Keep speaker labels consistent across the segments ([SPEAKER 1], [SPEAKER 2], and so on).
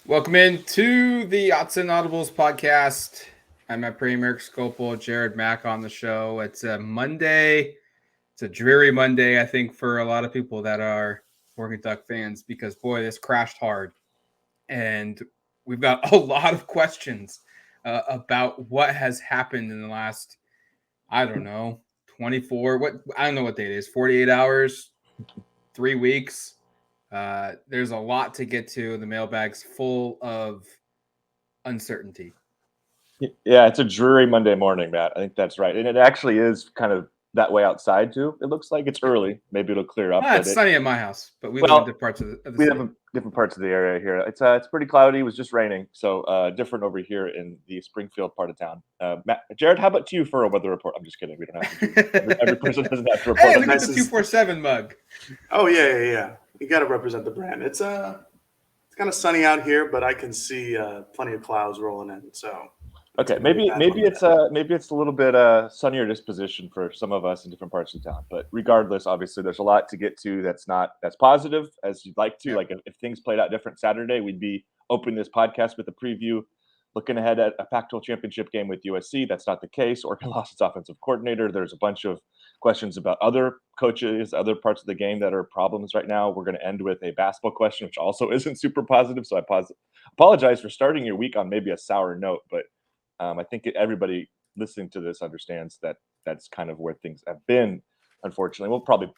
[SPEAKER 1] Welcome into the Odds and Audibles podcast. I'm at Premier Scopel, Jared Mack on the show. It's a Monday. It's a dreary Monday, I think, for a lot of people that are Oregon Duck fans because, boy, this crashed hard. And we've got a lot of questions about what has happened in the last, I don't know, 24, I don't know what date it is, 48 hours, 3 weeks. There's a lot to get to. The mailbag's full of uncertainty.
[SPEAKER 2] Yeah, it's a dreary Monday morning, Matt. I think that's right. And it actually is kind of that way outside too. It looks like it's early. Maybe it'll clear up,
[SPEAKER 1] It's sunny at my house, but we live in
[SPEAKER 2] well,
[SPEAKER 1] different parts of the
[SPEAKER 2] we have
[SPEAKER 1] city.
[SPEAKER 2] different parts of the area here. It's pretty cloudy. It was just raining, so different over here in the Springfield part of town. Matt, Jared, how about you for a weather report? I'm just kidding. We don't have to do. Every person doesn't have to report
[SPEAKER 1] Hey,
[SPEAKER 2] on
[SPEAKER 1] look at
[SPEAKER 2] this.
[SPEAKER 1] the 247 mug.
[SPEAKER 3] Oh yeah. You got to represent the brand. It's kind of sunny out here, but I can see plenty of clouds rolling in. So it's
[SPEAKER 2] Okay,
[SPEAKER 3] going to be a bad
[SPEAKER 2] maybe
[SPEAKER 3] Monday.
[SPEAKER 2] it's a little bit sunnier disposition for some of us in different parts of town. But regardless, obviously, there's a lot to get to that's positive as you'd like to.
[SPEAKER 1] Yeah.
[SPEAKER 2] Like if things played out different Saturday, we'd be opening this podcast with a preview, looking ahead at a Pac-12 championship game with USC. That's not the case. Oregon lost its offensive coordinator. There's a bunch of questions about other coaches, other parts of the game that are problems right now. We're going to end with a basketball question, which also isn't super positive. So apologize for starting your week on maybe a sour note, but I think everybody listening to this understands that that's kind of where things have been. Unfortunately, we'll probably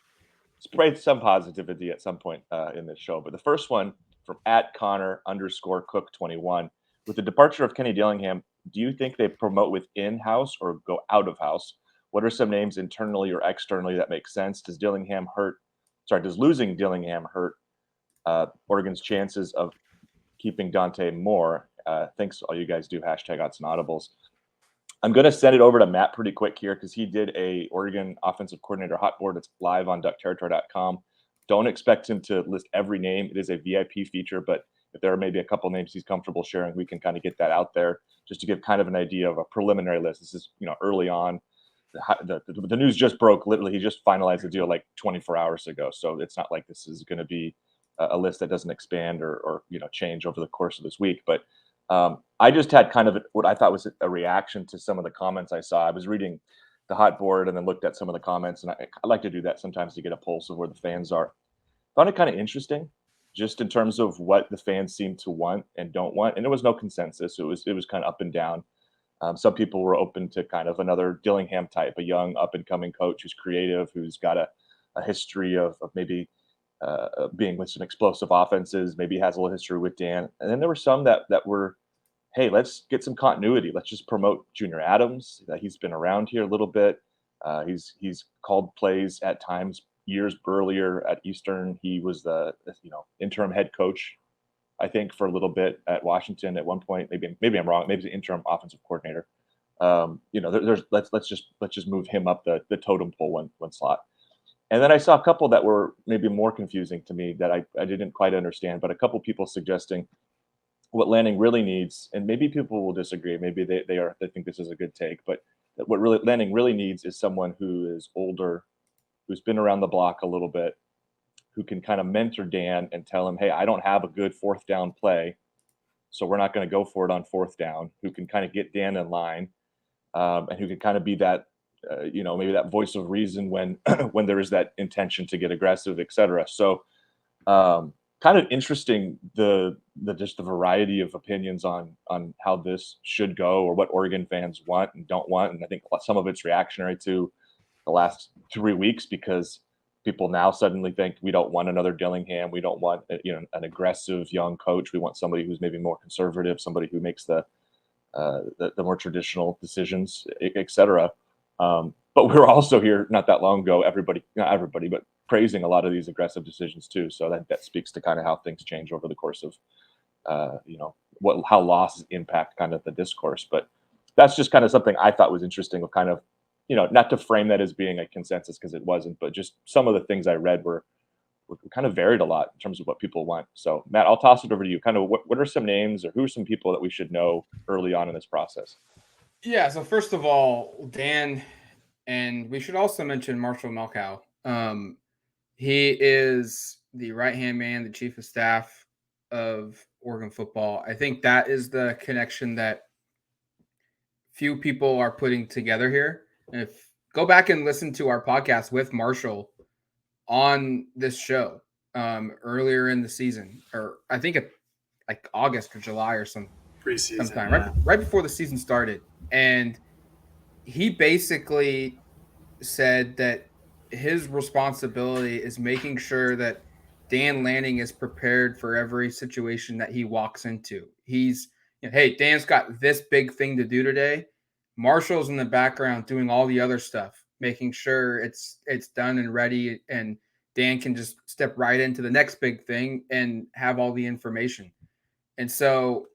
[SPEAKER 2] spread some positivity at some point in this show. But the first one from @Connor_Cook21. With the departure of Kenny Dillingham, do you think they promote within house or go out of house? What are some names internally or externally that make sense? Does losing Dillingham hurt Oregon's chances of keeping Dante Moore? Thanks all you guys do. #Odds and Audibles. I'm going to send it over to Matt pretty quick here because he did a Oregon offensive coordinator hot board. It's live on duckterritory.com. Don't expect him to list every name. It is a VIP feature, but if there are maybe a couple names he's comfortable sharing, we can kind of get that out there just to give kind of an idea of a preliminary list. This is, early on. The news just broke. Literally, he just finalized the deal like 24 hours ago. So it's not like this is going to be a list that doesn't expand or change over the course of this week. But I just had kind of what I thought was a reaction to some of the comments I saw. I was reading the hot board and then looked at some of the comments, and I like to do that sometimes to get a pulse of where the fans are. Found it kind of interesting, just in terms of what the fans seem to want and don't want. And there was no consensus. It was kind of up and down. Some people were open to kind of another Dillingham type, a young up and coming coach who's creative, who's got a history of maybe being with some explosive offenses, maybe has a little history with Dan. And then there were some that were, hey, let's get some continuity. Let's just promote Junior Adams. He's been around here a little bit. He's called plays at times years earlier at Eastern. He was the interim head coach, I think, for a little bit at Washington at one point. Maybe I'm wrong. Maybe he's the interim offensive coordinator. Let's just move him up the totem pole one slot. And then I saw a couple that were maybe more confusing to me that I didn't quite understand, but a couple people suggesting what Lanning really needs, and maybe people will disagree. Maybe they think this is a good take, but what really Lanning really needs is someone who is older, who's been around the block a little bit, who can kind of mentor Dan and tell him, hey, I don't have a good fourth down play, so we're not going to go for it on fourth down. Who can kind of get Dan in line, and who can kind of be that maybe that voice of reason when when there is that intention to get aggressive, et cetera. So kind of interesting the just the variety of opinions on how this should go or what Oregon fans want and don't want. And I think some of it's reactionary to the last 3 weeks because people now suddenly think we don't want another Dillingham. We don't want an aggressive young coach. We want somebody who's maybe more conservative, somebody who makes the more traditional decisions, et cetera. But we were also here not that long ago, not everybody, but praising a lot of these aggressive decisions too. So that speaks to kind of how things change over the course of, how losses impact kind of the discourse. But that's just kind of something I thought was interesting of kind of, not to frame that as being a consensus because it wasn't, but just some of the things I read were kind of varied a lot in terms of what people want. So Matt, I'll toss it over to you. Kind of what are some names or who are some people that we should know early on in this process?
[SPEAKER 1] Yeah, so first of all, Dan, and we should also mention Marshall Malkow. He is the right-hand man, the chief of staff of Oregon football. I think that is the connection that few people are putting together here. And if go back and listen to our podcast with Marshall on this show earlier in the season, or I think like August or July or
[SPEAKER 3] Preseason,
[SPEAKER 1] sometime
[SPEAKER 3] yeah.
[SPEAKER 1] right before the season started, and he basically said that his responsibility is making sure that Dan Lanning is prepared for every situation that he walks into. He's, hey, Dan's got this big thing to do today. Marshall's in the background doing all the other stuff, making sure it's done and ready, and Dan can just step right into the next big thing and have all the information. And so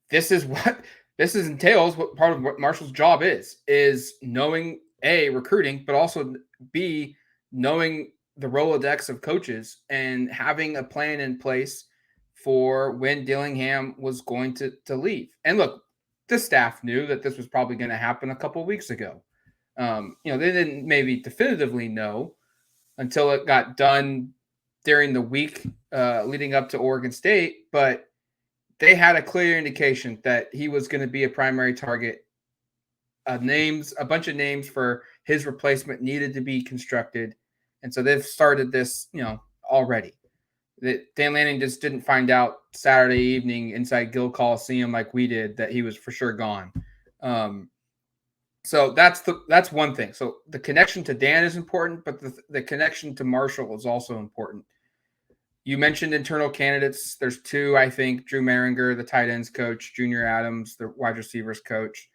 [SPEAKER 1] this entails what part of what Marshall's job is knowing recruiting, but also B, knowing the Rolodex of coaches and having a plan in place for when Dillingham was going to leave. And look, the staff knew that this was probably going to happen a couple of weeks ago. They didn't maybe definitively know until it got done during the week leading up to Oregon State, but they had a clear indication that he was going to be a primary target. A bunch of names for his replacement needed to be constructed. And so they've started this, already. That Dan Lanning just didn't find out Saturday evening inside Gill Coliseum like we did that he was for sure gone. So that's one thing. So the connection to Dan is important, but the connection to Marshall is also important. You mentioned internal candidates. There's two, I think. Drew Maringer, the tight ends coach, Junior Adams, the wide receivers coach.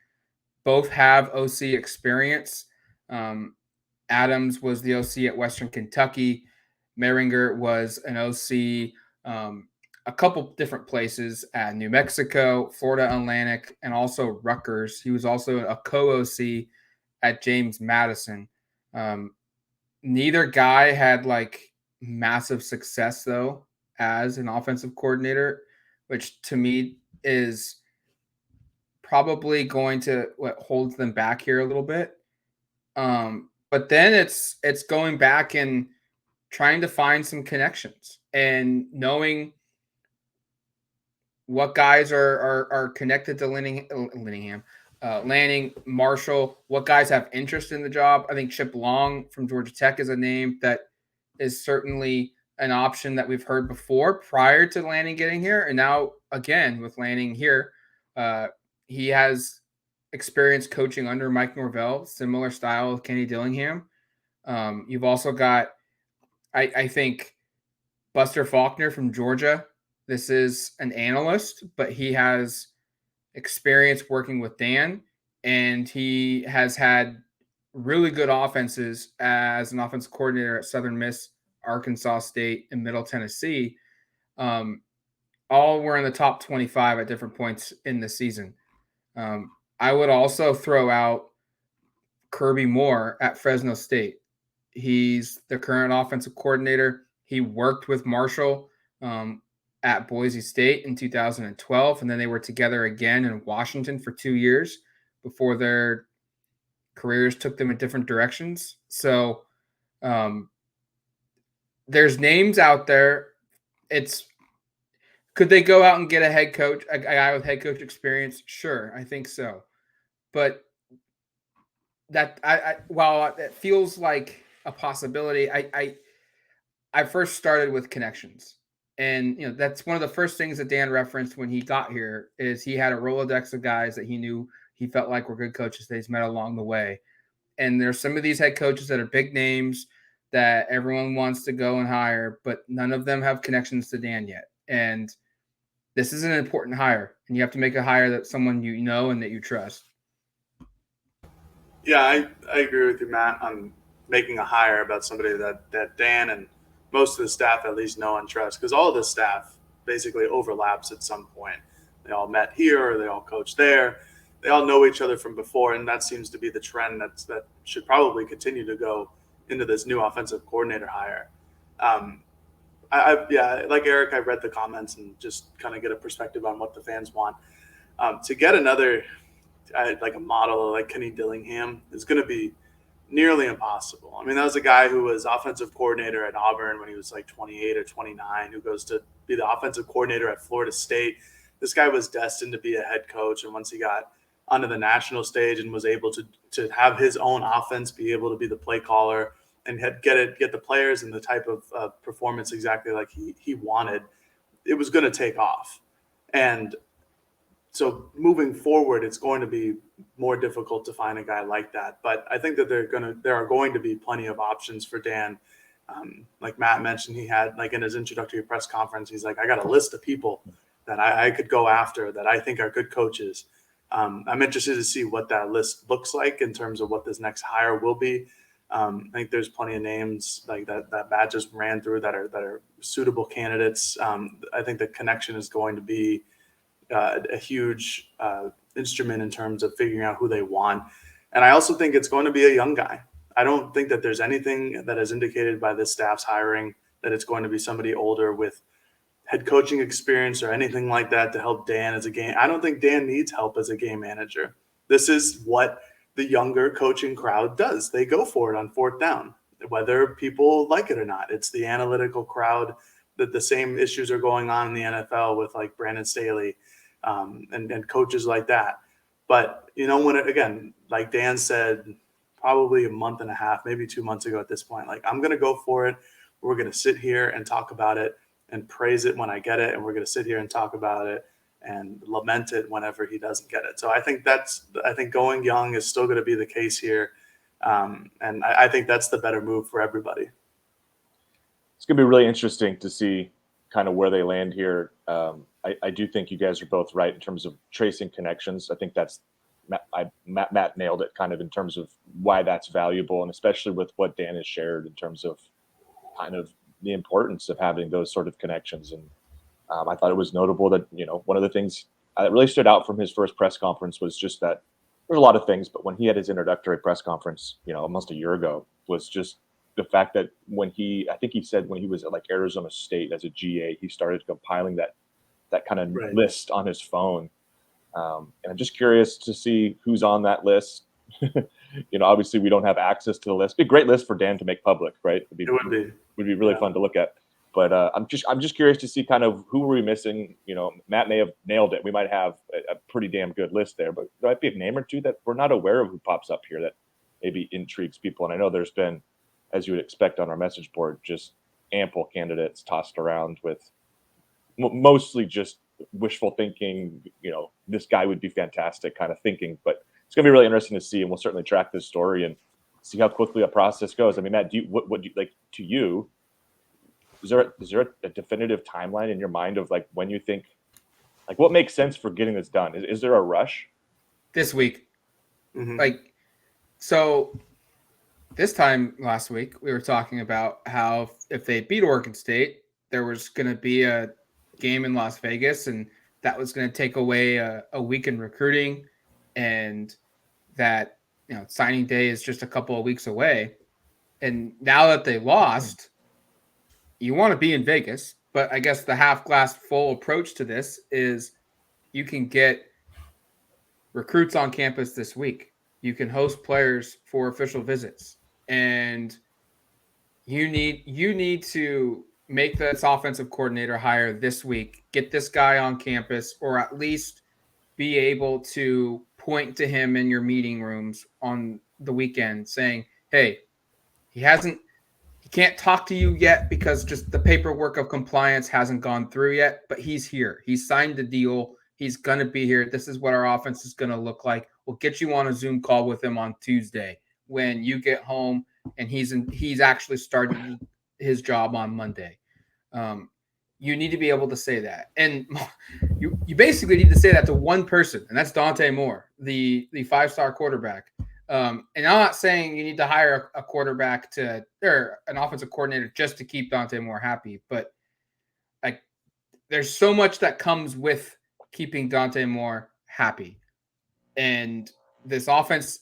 [SPEAKER 1] Both have OC experience. Adams was the OC at Western Kentucky. Maringer was an OC a couple different places at New Mexico, Florida Atlantic, and also Rutgers. He was also a co-OC at James Madison. Neither guy had massive success though as an offensive coordinator, which to me is probably going to what holds them back here a little bit. But then it's going back and trying to find some connections and knowing what guys are connected to Lanning, Marshall, what guys have interest in the job. I think Chip Long from Georgia Tech is a name that is certainly an option that we've heard before prior to Lanning getting here. And now, again, with Lanning here, he has experience coaching under Mike Norvell, similar style of Kenny Dillingham. You've also got, I think, Buster Faulkner from Georgia. This is an analyst, but he has experience working with Dan, and he has had really good offenses as an offensive coordinator at Southern Miss, Arkansas State, and Middle Tennessee. All were in the top 25 at different points in the season. I would also throw out Kirby Moore at Fresno State. He's the current offensive coordinator. He worked with Marshall at Boise State in 2012, and then they were together again in Washington for 2 years before their careers took them in different directions. So there's names out there. Could they go out and get a head coach, a guy with head coach experience? Sure, I think so. But that while it feels like a possibility, I first started with connections. And that's one of the first things that Dan referenced when he got here is he had a Rolodex of guys that he knew he felt like were good coaches that he's met along the way. And there's some of these head coaches that are big names that everyone wants to go and hire, but none of them have connections to Dan yet. And this is an important hire, and you have to make a hire that someone you know and that you trust.
[SPEAKER 3] Yeah, I agree with you, Matt, on making a hire about somebody that Dan and most of the staff at least know and trust, because all of the staff basically overlaps at some point. They all met here, or they all coach there. They all know each other from before, and that seems to be the trend that should probably continue to go into this new offensive coordinator hire. Like Eric, I read the comments and just kind of get a perspective on what the fans want. To get another like a model like Kenny Dillingham is going to be nearly impossible. I mean, that was a guy who was offensive coordinator at Auburn when he was like 28 or 29, who goes to be the offensive coordinator at Florida State. This guy was destined to be a head coach. And once he got onto the national stage and was able to have his own offense, be able to be the play caller and get the players and the type of performance exactly like he wanted, it was going to take off. And so moving forward, it's going to be more difficult to find a guy like that. But I think that there are going to be plenty of options for Dan. Like Matt mentioned, he had like in his introductory press conference, he's like, I got a list of people that I could go after that I think are good coaches. I'm interested to see what that list looks like in terms of what this next hire will be. I think there's plenty of names like that Matt just ran through that are suitable candidates. I think the connection is going to be a huge instrument in terms of figuring out who they want. And I also think it's going to be a young guy. I don't think that there's anything that is indicated by this staff's hiring that it's going to be somebody older with head coaching experience or anything like that to help Dan as a game. I don't think Dan needs help as a game manager. This is what the younger coaching crowd does. They go for it on fourth down, whether people like it or not. It's the analytical crowd that the same issues are going on in the NFL with like Brandon Staley and coaches like that. But, when again, like Dan said, probably a month and a half, maybe 2 months ago at this point, like I'm going to go for it. We're going to sit here and talk about it and praise it when I get it. And we're going to sit here and talk about it and lament it whenever he doesn't get it. So I think going young is still going to be the case here. And I think that's the better move for everybody.
[SPEAKER 2] It's going to be really interesting to see kind of where they land here. I do think you guys are both right in terms of tracing connections. I think that's Matt nailed it kind of in terms of why that's valuable, and especially with what Dan has shared in terms of kind of the importance of having those sort of connections. And I thought it was notable that, one of the things that really stood out from his first press conference was just that there's a lot of things, but when he had his introductory press conference, almost a year ago, was just the fact that I think he said when he was at like Arizona State as a GA, he started compiling that kind of list on his phone. And I'm just curious to see who's on that list. Obviously we don't have access to the list. It'd be a great list for Dan to make public, right? It would be really fun to look at. But I'm just curious to see kind of who are we missing. Matt may have nailed it. We might have a pretty damn good list there, but there might be a name or two that we're not aware of who pops up here that maybe intrigues people. And I know there's been, as you would expect on our message board, just ample candidates tossed around with mostly just wishful thinking, this guy would be fantastic kind of thinking. But it's going to be really interesting to see, and we'll certainly track this story and see how quickly a process goes. I mean, Matt, what do you like to you? Is there a definitive timeline in your mind of like when you think, like what makes sense for getting this done? Is there a rush?
[SPEAKER 1] This week.
[SPEAKER 3] Mm-hmm.
[SPEAKER 1] So this time last week, we were talking about how if they beat Oregon State, there was going to be a game in Las Vegas, and that was going to take away a week in recruiting, and that signing day is just a couple of weeks away. And now that they lost, you want to be in Vegas, but I guess the half glass full approach to this is you can get recruits on campus this week. You can host players for official visits, and you need to make this offensive coordinator hire this week, get this guy on campus, or at least be able to point to him in your meeting rooms on the weekend saying, hey, he can't talk to you yet because just the paperwork of compliance hasn't gone through yet, but he's here. He's signed the deal. He's going to be here. This is what our offense is going to look like. We'll get you on a Zoom call with him on Tuesday when you get home and he's actually started his job on Monday. You need to be able to say that. And you basically need to say that to one person, and that's Dante Moore, the 5-star quarterback. And I'm not saying you need to hire a quarterback or an offensive coordinator just to keep Dante Moore happy, but like there's so much that comes with keeping Dante Moore happy. And this offense,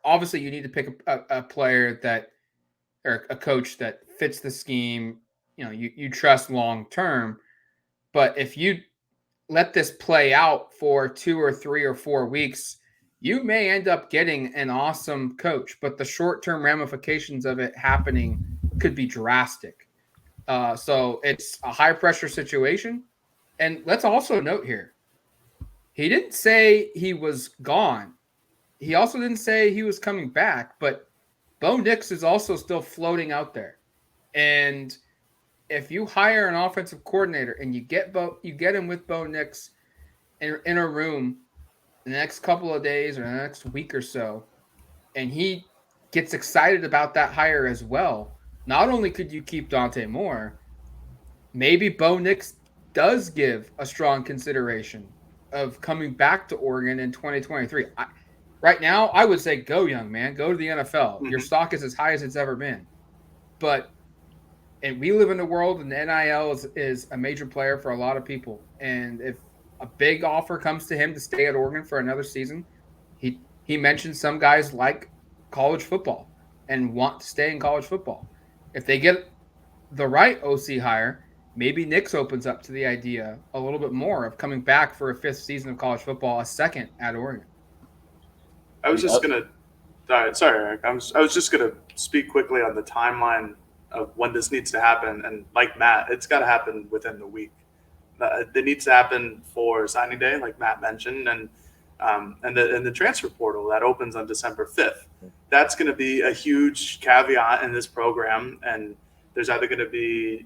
[SPEAKER 1] obviously you need to pick a player or a coach that fits the scheme, you trust long term. But if you let this play out for 2 or 3 or 4 weeks you may end up getting an awesome coach, but the short-term ramifications of it happening could be drastic. So it's a high-pressure situation. And let's also note here, he didn't say he was gone. He also didn't say he was coming back, but Bo Nix is also still floating out there. And if you hire an offensive coordinator and you get him with Bo Nix in a room the next couple of days or the next week or so, and he gets excited about that hire as well, not only could you keep Dante Moore, maybe Bo Nix does give a strong consideration of coming back to Oregon in 2023. Right now, I would say go, young man. Go to the NFL. Your stock is as high as it's ever been. But and we live in a world, and the NIL is a major player for a lot of people. And if a big offer comes to him to stay at Oregon for another season, he mentioned some guys like college football and want to stay in college football. If they get the right OC hire, maybe Nix opens up to the idea a little bit more of coming back for a fifth season of college football, a second at Oregon.
[SPEAKER 3] I was just gonna. Sorry, Eric. I was just gonna speak quickly on the timeline of when this needs to happen. And like Matt, it's got to happen within the week. It needs to happen for signing day, like Matt mentioned, and the transfer portal that opens on December 5th. That's going to be a huge caveat in this program. And there's either going to be,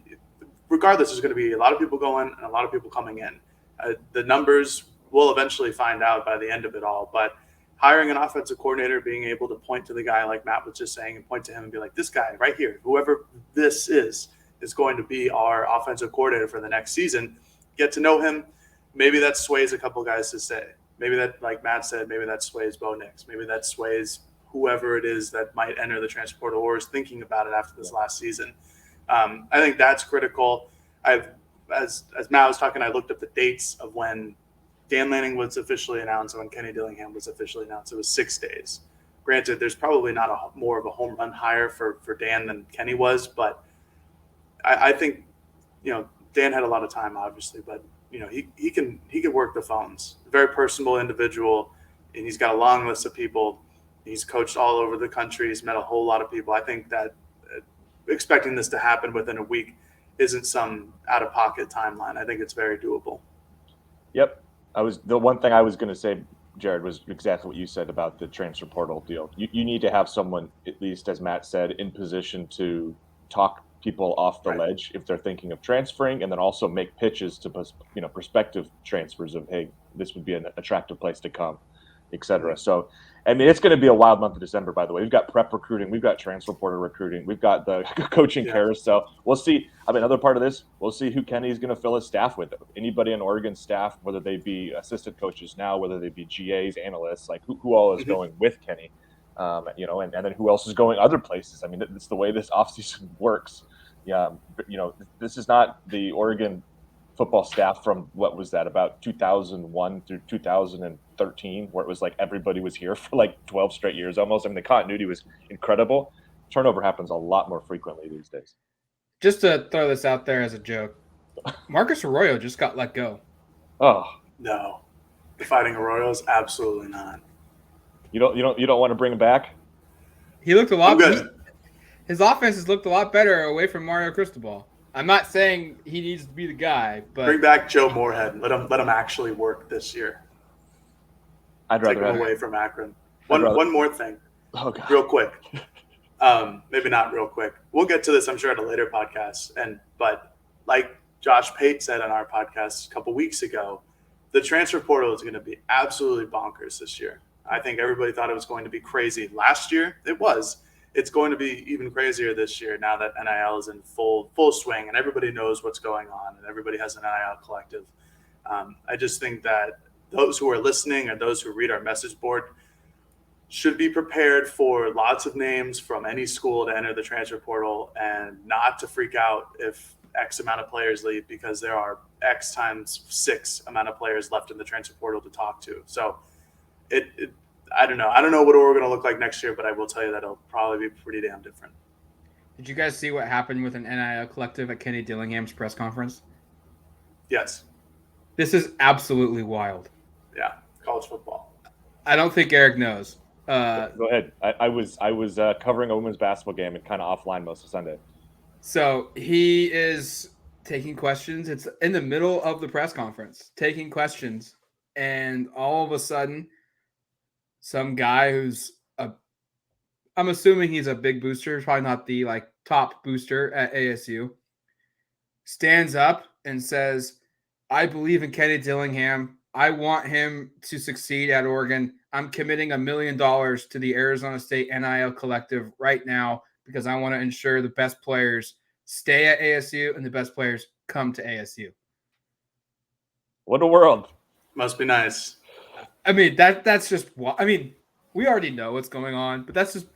[SPEAKER 3] regardless, there's going to be a lot of people going and a lot of people coming in. The numbers we'll eventually find out by the end of it all. But hiring an offensive coordinator, being able to point to the guy like Matt was just saying and point to him and be like, this guy right here, whoever this is going to be our offensive coordinator for the next season. Get to know him. Maybe that sways a couple guys to stay. Maybe that, like Matt said, maybe that sways Bo Nix. Maybe that sways whoever it is that might enter the transfer portal or is thinking about it after this last season. I think that's critical. As Matt was talking, I looked up the dates of when Dan Lanning was officially announced and when Kenny Dillingham was officially announced. It was 6 days. Granted, there's probably not more of a home run hire for Dan than Kenny was, but I think, Dan had a lot of time, obviously, but he can work the phones. Very personable individual, and he's got a long list of people. He's coached all over the country. He's met a whole lot of people. I think that expecting this to happen within a week isn't some out-of-pocket timeline. I think it's very doable.
[SPEAKER 2] Yep. The one thing I was going to say, Jared, was exactly what you said about the transfer portal deal. You need to have someone, at least as Matt said, in position to talk people off the ledge if they're thinking of transferring, and then also make pitches to prospective transfers of, hey, this would be an attractive place to come, et cetera. So, I mean, it's going to be a wild month of December, by the way. We've got prep recruiting, we've got transfer portal recruiting, we've got the coaching carousel. We'll see. I mean, another part of this, we'll see who Kenny's going to fill his staff with. Anybody in Oregon staff, whether they be assistant coaches now, whether they be GAs, analysts, like who all is going with Kenny, and then who else is going other places. I mean, it's the way this offseason works. Yeah, this is not the Oregon football staff from what was that, about 2001 through 2013, where it was like everybody was here for like 12 straight years almost. I mean, the continuity was incredible. Turnover happens a lot more frequently these days.
[SPEAKER 1] Just to throw this out there as a joke, Marcus Arroyo just got let go.
[SPEAKER 2] Oh
[SPEAKER 3] no, the Fighting Arroyos, absolutely not.
[SPEAKER 2] You don't want to bring him back?
[SPEAKER 1] He looked a lot good. His offense has looked a lot better away from Mario Cristobal. I'm not saying he needs to be the guy, but
[SPEAKER 3] bring back Joe Moorhead. Let him actually work this year.
[SPEAKER 2] I'd rather
[SPEAKER 3] take him away from Akron. One more thing, real quick. Maybe not real quick. We'll get to this, I'm sure, at a later podcast. But like Josh Pate said on our podcast a couple weeks ago, the transfer portal is going to be absolutely bonkers this year. I think everybody thought it was going to be crazy last year. It was. It's going to be even crazier this year now that NIL is in full swing and everybody knows what's going on and everybody has an NIL collective. I just think that those who are listening and those who read our message board should be prepared for lots of names from any school to enter the transfer portal and not to freak out if X amount of players leave, because there are X times 6 amount of players left in the transfer portal to talk to. So I don't know. I don't know what Oregon will look like next year, but I will tell you that it'll probably be pretty damn different.
[SPEAKER 1] Did you guys see what happened with an NIL collective at Kenny Dillingham's press conference?
[SPEAKER 3] Yes.
[SPEAKER 1] This is absolutely wild.
[SPEAKER 3] Yeah, college football.
[SPEAKER 1] I don't think Eric knows.
[SPEAKER 2] Go ahead. I was covering a women's basketball game and kind of offline most of Sunday.
[SPEAKER 1] So he is taking questions. It's in the middle of the press conference, taking questions, and all of a sudden, some guy I'm assuming he's a big booster, probably not the like top booster at ASU, stands up and says, I believe in Kenny Dillingham. I want him to succeed at Oregon. I'm committing $1 million to the Arizona State NIL collective right now because I want to ensure the best players stay at ASU and the best players come to ASU.
[SPEAKER 2] What a world.
[SPEAKER 3] Must be nice.
[SPEAKER 1] I mean, that's just, I mean, we already know what's going on, but that's just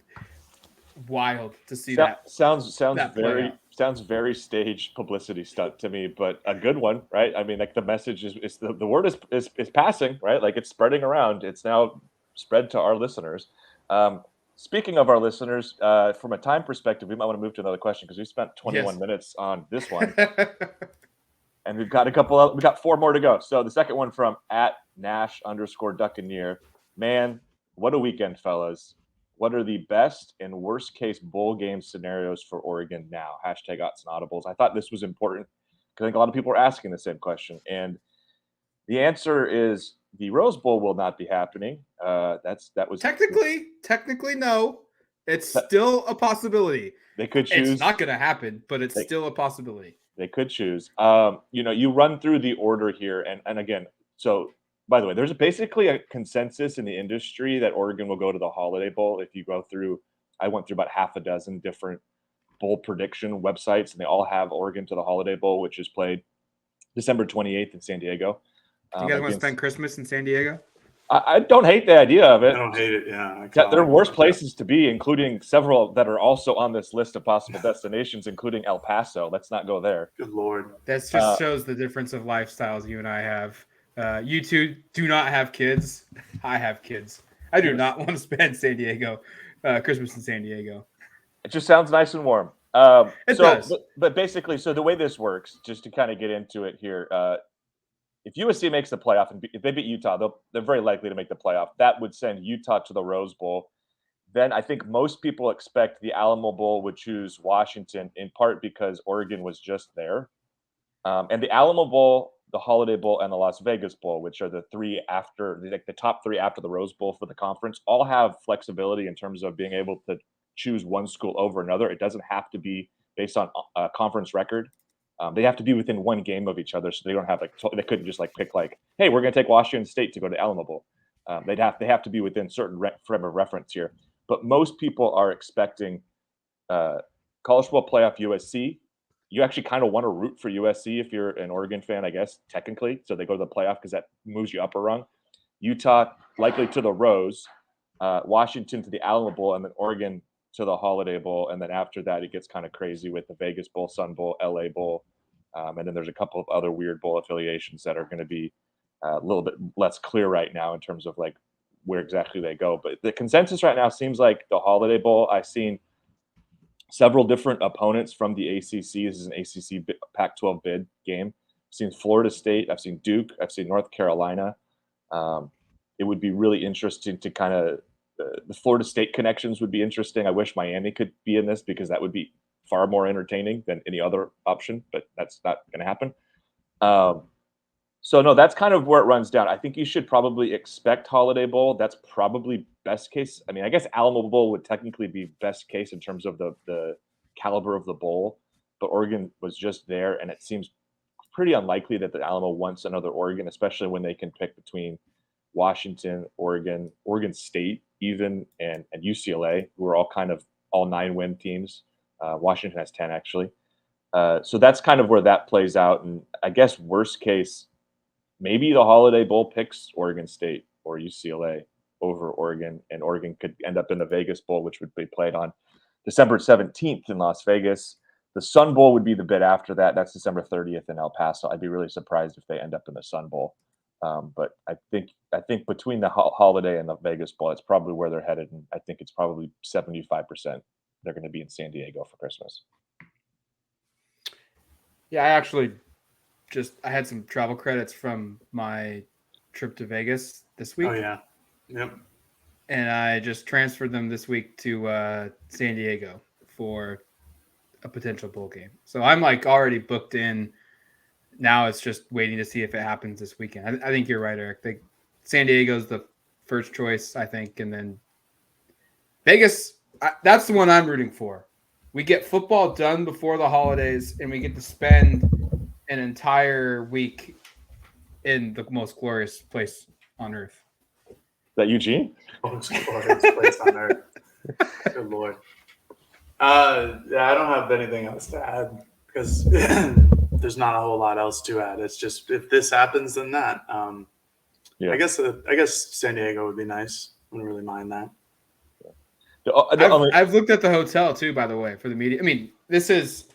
[SPEAKER 1] wild to see that.
[SPEAKER 2] Sounds
[SPEAKER 1] that play out.
[SPEAKER 2] sounds very staged publicity stunt to me, but a good one, right? I mean, like the message is the word is passing, right? Like it's spreading around. It's now spread to our listeners. Speaking of our listeners, from a time perspective, we might want to move to another question because we spent 21 minutes on this one, and we've got we got 4 more to go. So the second one from @Nash_Duccaneer. Man, what a weekend, fellas. What are the best and worst case bowl game scenarios for Oregon now? #OttsAndAudibles. I thought this was important because I think a lot of people are asking the same question. And the answer is the Rose Bowl will not be happening. That was
[SPEAKER 1] technically no. It's still a possibility.
[SPEAKER 2] They could choose.
[SPEAKER 1] It's not going to happen, but it's still a possibility.
[SPEAKER 2] They could choose. You run through the order here, and again, so by the way, there's basically a consensus in the industry that Oregon will go to the Holiday Bowl. If you go through, I went through about half a dozen different bowl prediction websites, and they all have Oregon to the Holiday Bowl, which is played December 28th in San Diego.
[SPEAKER 1] Do you guys want to spend Christmas in San Diego?
[SPEAKER 2] I don't hate the idea of it.
[SPEAKER 3] I don't hate it, yeah.
[SPEAKER 2] There are worse places to be, including several that are also on this list of possible destinations, including El Paso. Let's not go there.
[SPEAKER 3] Good Lord.
[SPEAKER 1] That just shows the difference of lifestyles you and I have. You two do not have kids. I have kids. I do not want to spend Christmas in San Diego.
[SPEAKER 2] It just sounds nice and warm.
[SPEAKER 1] It does.
[SPEAKER 2] But basically, so the way this works, just to kind of get into it here, if USC makes the playoff and if they beat Utah, they're very likely to make the playoff. That would send Utah to the Rose Bowl. Then I think most people expect the Alamo Bowl would choose Washington, in part because Oregon was just there. And the Alamo Bowl, the Holiday Bowl, and the Las Vegas Bowl, which are the top 3 after the Rose Bowl for the conference, all have flexibility in terms of being able to choose one school over another. It doesn't have to be based on a conference record. They have to be within one game of each other, so they don't have they couldn't just pick hey, we're going to take Washington State to go to Alamo Bowl. They have to be within certain frame of reference here. But most people are expecting college football playoff USC. You actually kind of want to root for USC if you're an Oregon fan, I guess, technically. So they go to the playoff because that moves you up a rung. Utah likely to the Rose, Washington to the Alamo Bowl, and then Oregon to the Holiday Bowl. And then after that, it gets kind of crazy with the Vegas Bowl, Sun Bowl, LA Bowl. And then there's a couple of other weird bowl affiliations that are going to be a little bit less clear right now in terms of where exactly they go. But the consensus right now seems like the Holiday Bowl. I've seen several different opponents from the ACC. This is an ACC Pac-12 bid game. I've seen Florida State. I've seen Duke. I've seen North Carolina. It would be really interesting to kind of the Florida State connections would be interesting. I wish Miami could be in this because that would be far more entertaining than any other option, but that's not going to happen. So no, that's kind of where it runs down. I think you should probably expect Holiday Bowl. That's probably best case. I mean, I guess Alamo Bowl would technically be best case in terms of the caliber of the bowl, but Oregon was just there, and it seems pretty unlikely that the Alamo wants another Oregon, especially when they can pick between Washington, Oregon State, even and UCLA, who are all kind of all 9-win teams. Washington has 10 actually. So that's kind of where that plays out. And I guess worst case, maybe the Holiday Bowl picks Oregon State or UCLA over Oregon, and Oregon could end up in the Vegas Bowl, which would be played on December 17th in Las Vegas. The Sun Bowl would be the bit after that. That's December 30th in El Paso. I'd be really surprised if they end up in the Sun Bowl. But I think between the Holiday and the Vegas Bowl, it's probably where they're headed, and I think it's probably 75% they're going to be in San Diego for Christmas.
[SPEAKER 1] Yeah, I actually I had some travel credits from my trip to Vegas this week.
[SPEAKER 3] Oh yeah. Yep.
[SPEAKER 1] And I just transferred them this week to San Diego for a potential bowl game. So I'm like already booked in. Now it's just waiting to see if it happens this weekend. I think you're right, Eric. San Diego's the first choice, I think, and then Vegas. That's the one I'm rooting for. We get football done before the holidays, and we get to spend an entire week in the most glorious place on earth.
[SPEAKER 2] Is that Eugene?
[SPEAKER 3] Most glorious place on earth. Good Lord. Yeah, I don't have anything else to add because there's not a whole lot else to add. It's just if this happens, then that.
[SPEAKER 2] Yeah.
[SPEAKER 3] I guess San Diego would be nice. I wouldn't really mind that.
[SPEAKER 1] I've looked at the hotel too, by the way, for the media. I mean, this is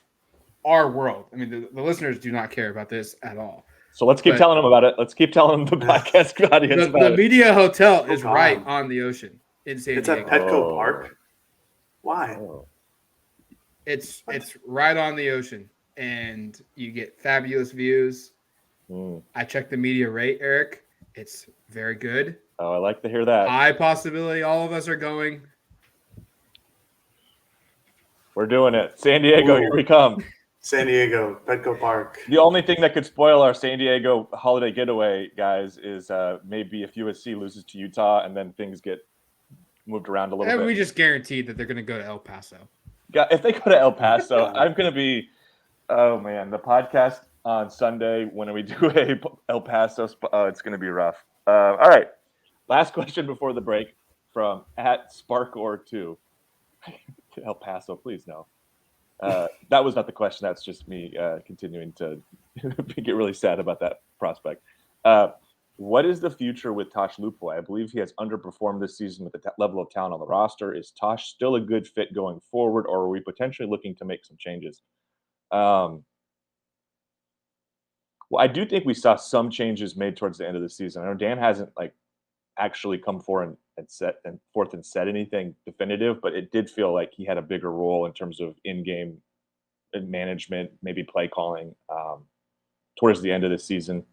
[SPEAKER 1] our world. I mean, the listeners do not care about this at all.
[SPEAKER 2] So let's keep telling them about it. Let's keep telling them the podcast audience about it.
[SPEAKER 1] The media hotel is right on the ocean in San Diego.
[SPEAKER 3] It's at Petco Park. Why?
[SPEAKER 2] Oh.
[SPEAKER 1] It's right on the ocean, and you get fabulous views. I checked the media rate, Eric. It's very good.
[SPEAKER 2] Oh, I like to hear that.
[SPEAKER 1] High possibility all of us are going.
[SPEAKER 2] We're doing it. San Diego, here we come.
[SPEAKER 3] San Diego, Petco Park.
[SPEAKER 2] The only thing that could spoil our San Diego holiday getaway, guys, is maybe if USC loses to Utah and then things get moved around a little bit.
[SPEAKER 1] We just guaranteed that they're going to go to El Paso.
[SPEAKER 2] Yeah, if they go to El Paso, I'm going to be, oh man, the podcast on Sunday when we do a El Paso, it's going to be rough. All right, last question before the break from @Sparkor2. El Paso, please no. That was not the question. That's just me continuing to get really sad about that prospect. What is the future with Tosh Lupoy? I believe he has underperformed this season with the level of talent on the roster. Is Tosh still a good fit going forward, or are we potentially looking to make some changes? Well, I do think we saw some changes made towards the end of the season. I know Dan hasn't actually come forth and said anything definitive, but it did feel like he had a bigger role in terms of in-game management, maybe play calling towards the end of the season.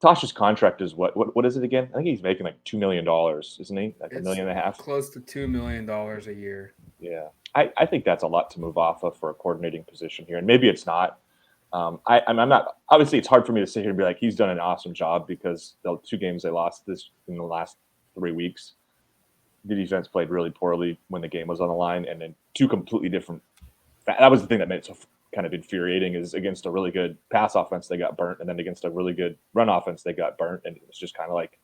[SPEAKER 2] Tosh's contract is what is it again? I think he's making like $2 million, isn't he? Like $1.5 million.
[SPEAKER 1] Close to $2 million a year.
[SPEAKER 2] Yeah, I think that's a lot to move off of for a coordinating position here, and maybe it's not. I'm not. Obviously, it's hard for me to sit here and be like he's done an awesome job because the 2 games they lost in the last 3 weeks, the defense played really poorly when the game was on the line, and then 2 completely different. That was the thing that made it so kind of infuriating is against a really good pass offense they got burnt, and then against a really good run offense they got burnt, and it was just kind of like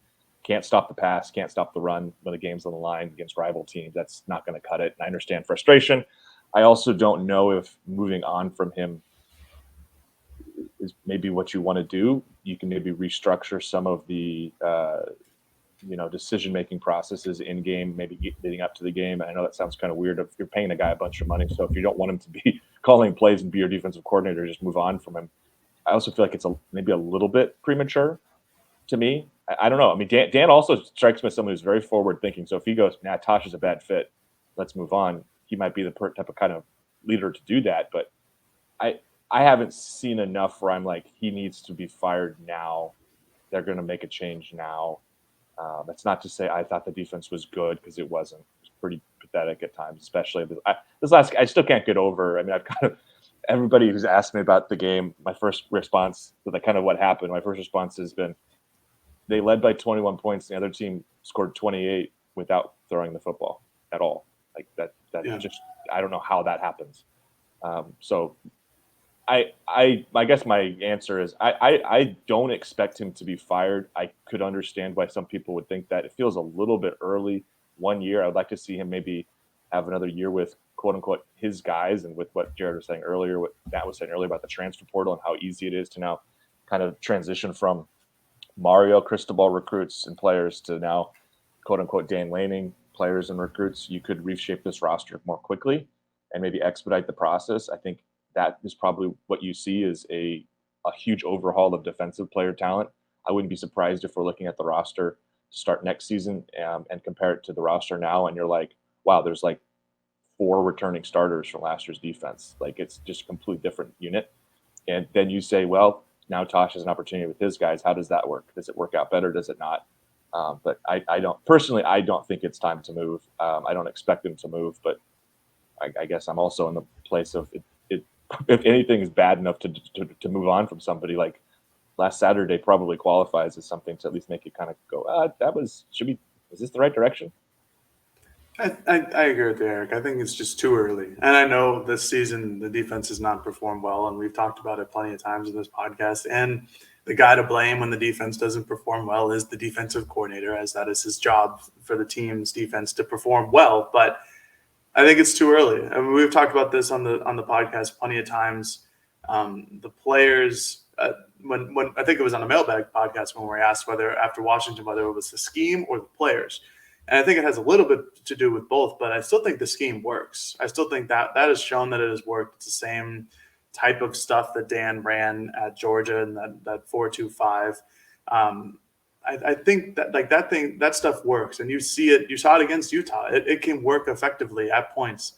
[SPEAKER 2] can't stop the pass, can't stop the run when the game's on the line against rival teams. That's not going to cut it. And I understand frustration. I also don't know if moving on from him is maybe what you want to do. You can maybe restructure some of the decision-making processes in game, maybe leading up to the game. I know that sounds kind of weird if you're paying a guy a bunch of money. So if you don't want him to be calling plays and be your defensive coordinator, just move on from him. I also feel like it's maybe a little bit premature to me. I don't know. I mean, Dan also strikes me as someone who's very forward-thinking. So if he goes, nah, Tosh is a bad fit, let's move on, he might be the type of kind of leader to do that. But I haven't seen enough where I'm like, he needs to be fired now. They're going to make a change now. That's not to say I thought the defense was good, because it wasn't. It was pretty pathetic at times, especially this last. I still can't get over. I mean, I've kind of everybody who's asked me about the game. My first response to kind of what happened. My first response has been they led by 21 points. And the other team scored 28 without throwing the football at all. Like that just I don't know how that happens. So I guess my answer is I don't expect him to be fired. I could understand why some people would think that. It feels a little bit early. 1 year. I would like to see him maybe have another year with quote unquote his guys, and with what Jared was saying earlier, what Matt was saying earlier about the transfer portal and how easy it is to now kind of transition from Mario Cristobal recruits and players to now quote unquote Dan Lanning players and recruits. You could reshape this roster more quickly and maybe expedite the process. I think that is probably what you see is a huge overhaul of defensive player talent. I wouldn't be surprised if we're looking at the roster to start next season and compare it to the roster now, and you're like, wow, there's like 4 returning starters from last year's defense. Like, it's just a completely different unit. And then you say, well, now Tosh has an opportunity with his guys. How does that work? Does it work out better? Does it not? But I don't think it's time to move. I don't expect him to move, but I guess I'm also in the place of it if anything is bad enough to move on from somebody, like last Saturday probably qualifies as something to at least make you kind of go, is this the right direction?
[SPEAKER 3] I agree with you, Eric. I think it's just too early. And I know this season the defense has not performed well, and we've talked about it plenty of times in this podcast. And the guy to blame when the defense doesn't perform well is the defensive coordinator, as that is his job for the team's defense to perform well. But I think it's too early. I mean, we've talked about this on the podcast plenty of times. The players, when I think it was on the Mailbag podcast when we were asked whether after Washington whether it was the scheme or the players, and I think it has a little bit to do with both. But I still think the scheme works. I still think that has shown that it has worked. It's the same type of stuff that Dan ran at Georgia and that 4-2-5. I think that stuff works, and you see it. You saw it against Utah. It can work effectively at points.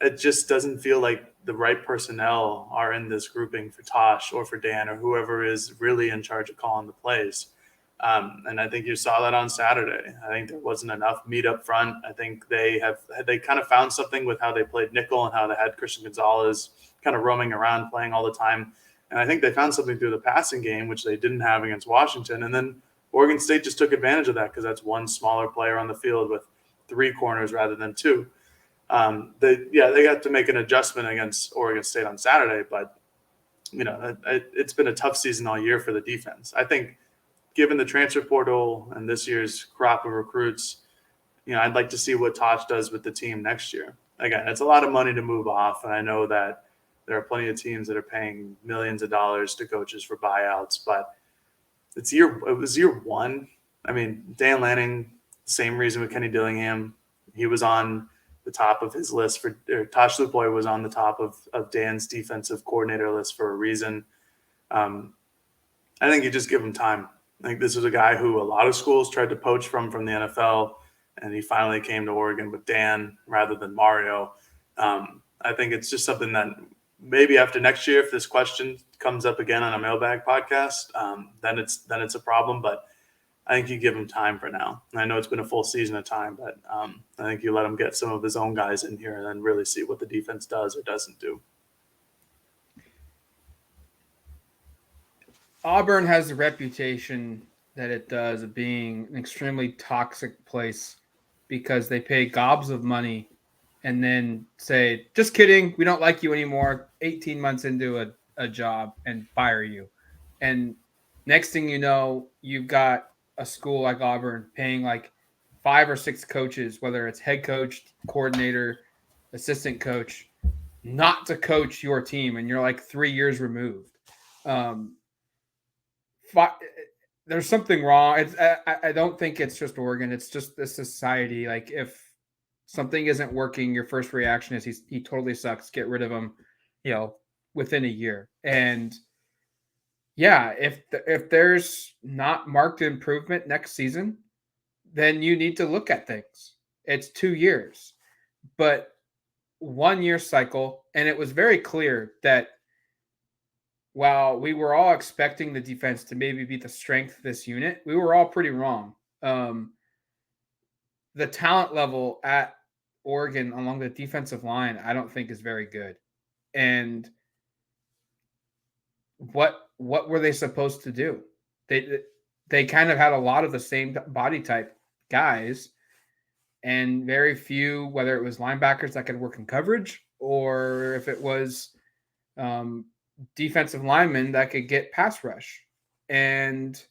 [SPEAKER 3] It just doesn't feel like the right personnel are in this grouping for Tosh or for Dan or whoever is really in charge of calling the plays. And I think you saw that on Saturday. I think there wasn't enough meat up front. I think they kind of found something with how they played nickel and how they had Christian Gonzalez kind of roaming around playing all the time. And I think they found something through the passing game, which they didn't have against Washington. And then Oregon State just took advantage of that because that's one smaller player on the field with 3 corners rather than 2. They got to make an adjustment against Oregon State on Saturday, but it's been a tough season all year for the defense. I think given the transfer portal and this year's crop of recruits, I'd like to see what Tosh does with the team next year. Again, it's a lot of money to move off, and I know that there are plenty of teams that are paying millions of dollars to coaches for buyouts, but it was year 1. I mean, Dan Lanning, same reason with Kenny Dillingham. He was on the top of his list Tosh Lupoy was on the top of Dan's defensive coordinator list for a reason. I think you just give him time. I think this is a guy who a lot of schools tried to poach from the NFL, and he finally came to Oregon with Dan rather than Mario. I think it's just something that maybe after next year, if this question comes up again on a Mailbag podcast, then it's a problem. But I think you give him time for now. And I know it's been a full season of time, but I think you let him get some of his own guys in here and then really see what the defense does or doesn't do.
[SPEAKER 1] Auburn has the reputation that it does of being an extremely toxic place because they pay gobs of money and then say, just kidding, we don't like you anymore, 18 months into a job, and fire you. And next thing you know, you've got a school like Auburn paying like 5 or 6 coaches, whether it's head coach, coordinator, assistant coach, not to coach your team, and you're like 3 years removed. There's something wrong. I don't think it's just Oregon. It's just the society. Like if something isn't working, your first reaction is he totally sucks. Get rid of him, within a year. And yeah, if there's not marked improvement next season, then you need to look at things. It's 2 years, but 1 year cycle, and it was very clear that while we were all expecting the defense to maybe be the strength of this unit, we were all pretty wrong. The talent level at Oregon along the defensive line, I don't think is very good. And what were they supposed to do? They kind of had a lot of the same body type guys and very few, whether it was linebackers that could work in coverage or if it was defensive linemen that could get pass rush. And,